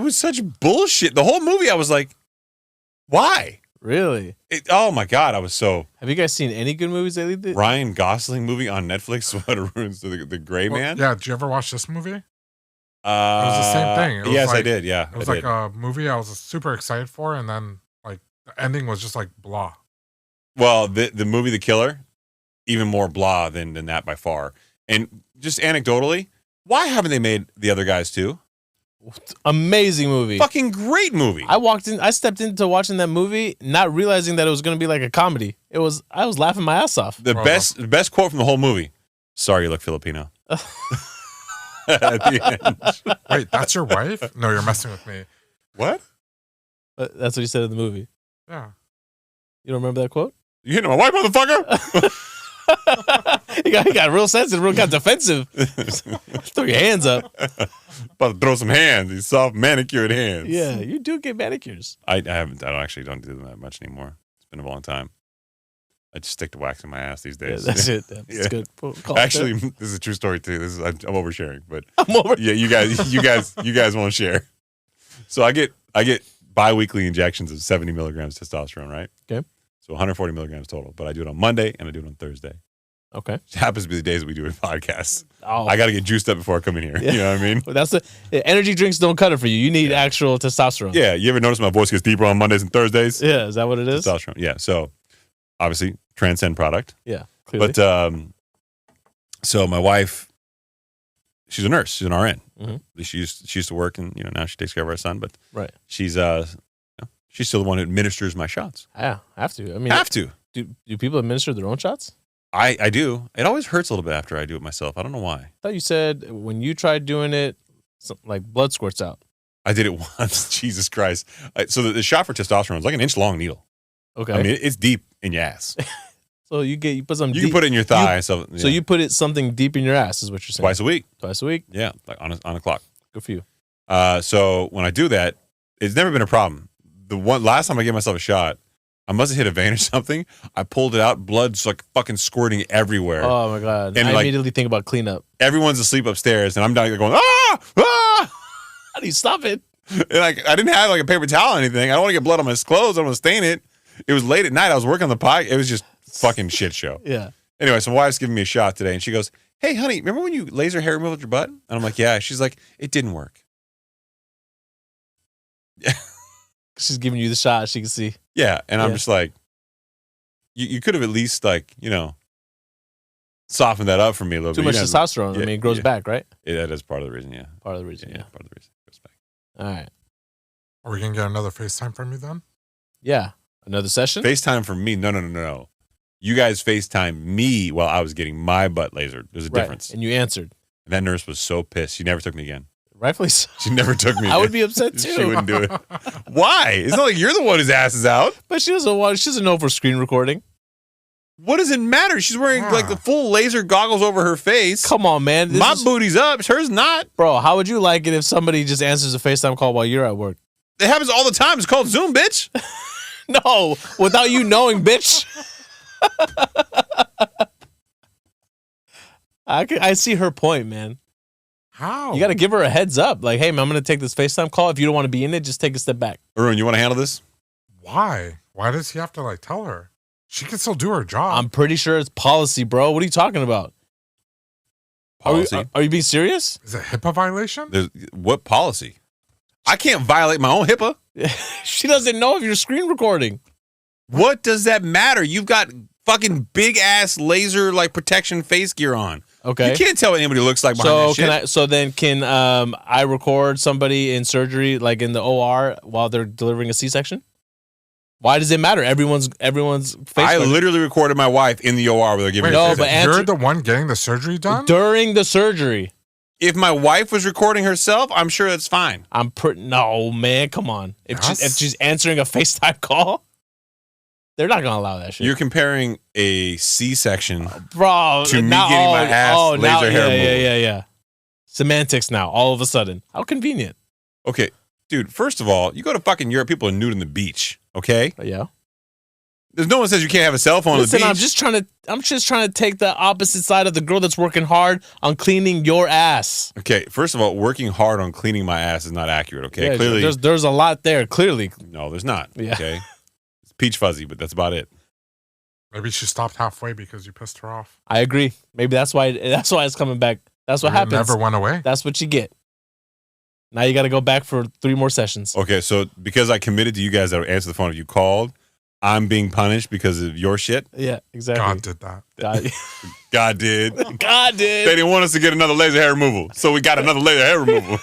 was such bullshit. The whole movie, I was like, why? Really? Oh my God, I was so. Have you guys seen any good movies lately? Ryan Gosling movie on Netflix, what ruins the Gray Man? Yeah, did you ever watch this movie? It It was the same thing. It was Yes, I like- did. Yeah, It was I like did. a movie I was super excited for, and then like the ending was just like blah. Well, the movie The Killer, even more blah than that by far. And just anecdotally, why haven't they made the other guys too? Amazing movie. Fucking great movie. I stepped into watching that movie not realizing that it was going to be like a comedy. I was laughing my ass off. The best quote from the whole movie. Sorry, you look Filipino. At the end. Wait, that's your wife? No, you're messing with me. What? That's what he said in the movie. Yeah. You don't remember that quote? You hitting my wife, motherfucker? he got real sensitive, got defensive. Throw your hands up. About to throw some hands. These soft manicured hands. Yeah, you do get manicures. I don't do them that much anymore. It's been a long time. I just stick to waxing my ass these Yeah, days. that's it. That's Yeah. good. Call it Actually, this is a true story too. I'm oversharing, but that. I'm over. yeah, you guys won't share. So I get bi-weekly injections of 70 milligrams testosterone, right? Okay. So 140 milligrams total, but I do it on Monday and I do it on Thursday. Okay. It happens to be the days that we do a podcast. Oh, I got to get juiced up before I come in here. Yeah. You know what I mean? Well, that's the energy drinks don't cut it for you. You need actual testosterone. Yeah. You ever notice my voice gets deeper on Mondays and Thursdays? Yeah. Is that what it is? Testosterone. Yeah. So obviously, transcend product. Yeah. Clearly. But so my wife, she's a nurse. She's an RN. Mhm. She used to work, and now she takes care of our son. But right. she's she's still the one who administers my shots. Yeah. Have to. I mean, Have to. do people administer their own shots? I do. It always hurts a little bit after I do it myself. I don't know why. I thought you said when you tried doing it, like blood squirts out. I did it once. Jesus Christ. So the shot for testosterone is like an inch long needle. Okay. I mean, it's deep in your ass. so you put some. You can put it in your thigh. So you put it something deep in your ass is what you're saying. twice a week. Twice a week. Yeah, like on a clock. Good for you. So when I do that, it's never been a problem. The last time I gave myself a shot, I must have hit a vein or something. I pulled it out. Blood's like fucking squirting everywhere. Oh my God. And I like, immediately think about cleanup. Everyone's asleep upstairs, and I'm down here going, ah! How do you stop it? And like, I didn't have like a paper towel or anything. I don't want to get blood on my clothes. I don't want to stain it. It was late at night. I was working on the pie. It was just fucking shit show. Yeah. Anyway, so my wife's giving me a shot today, and she goes, hey, honey, remember when you laser hair removal with your butt? And I'm like, yeah. She's like, it didn't work. Yeah. She's giving you the shot. She can see. Yeah. And I'm just like, you could have at least like, softened that up for me a little bit. Too much testosterone. I mean, it grows back, right? Yeah, that is part of the reason, yeah. Part of the reason, Part of the reason it goes back. All right. Are we going to get another FaceTime from you then? Yeah. Another session? FaceTime from me? No. You guys FaceTime me while I was getting my butt lasered. There's a difference. And you answered. And that nurse was so pissed. She never took me again. Rightfully so. She never took me. I would be upset too. She wouldn't do it. Why? It's not like you're the one whose ass is out. But she doesn't know for screen recording. What does it matter? She's wearing like the full laser goggles over her face. Come on, man. My booty's up. Hers not. Bro, how would you like it if somebody just answers a FaceTime call while you're at work? It happens all the time. It's called Zoom, bitch. No, without you knowing, bitch. I see her point, man. How? You got to give her a heads up. Like, hey, man, I'm going to take this FaceTime call. If you don't want to be in it, just take a step back. Haroon, you want to handle this? Why? Why does he have to like tell her? She can still do her job. I'm pretty sure it's policy, bro. What are you talking about? Policy? Are you being serious? Is it HIPAA violation? What policy? I can't violate my own HIPAA. She doesn't know if you're screen recording. What does that matter? You've got fucking big ass laser like protection face gear on. Okay. You can't tell what anybody looks like behind that shit. Can I record somebody in surgery, like in the OR, while they're delivering a C-section? Why does it matter? Everyone's face. I literally recorded my wife in the OR where they're giving her you're the one getting the surgery done? During the surgery. If my wife was recording herself, I'm sure that's fine. No, man, come on. If she's answering a FaceTime call, they're not gonna allow that shit. You're comparing a C-section, bro, to me getting my ass laser hair removed. Yeah. Semantics now, all of a sudden. How convenient. Okay, dude. First of all, you go to fucking Europe, people are nude on the beach. Okay. Yeah. There's no one says you can't have a cell phone on the beach. I'm just trying to take the opposite side of the girl that's working hard on cleaning your ass. Okay, first of all, working hard on cleaning my ass is not accurate. Okay, yeah, clearly there's a lot there. Clearly, no, there's not. Yeah. Okay, it's peach fuzzy, but that's about it. Maybe she stopped halfway because you pissed her off. I agree. Maybe that's why it's coming back. That's what happens. Never went away. That's what you get. Now you got to go back for 3 more sessions. Okay, so because I committed to you guys that would answer the phone if you called, I'm being punished because of your shit? Yeah, exactly. God did that. God did. God did. They didn't want us to get another laser hair removal, so we got another laser hair removal.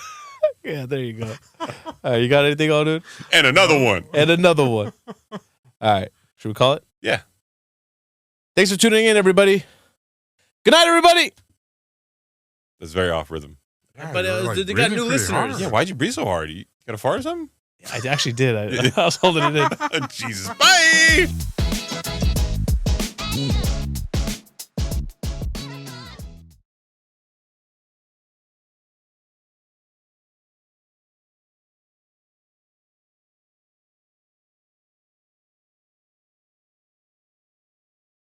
Yeah, there you go. All right, you got anything on, dude? And another one. And another one. All right, should we call it? Yeah. Thanks for tuning in, everybody. Good night, everybody. That's very off rhythm. Yeah, But they got new listeners. hard. Yeah, why'd you breathe so hard? You got a fart or something? I actually did. I was holding it in. Jesus. Bye.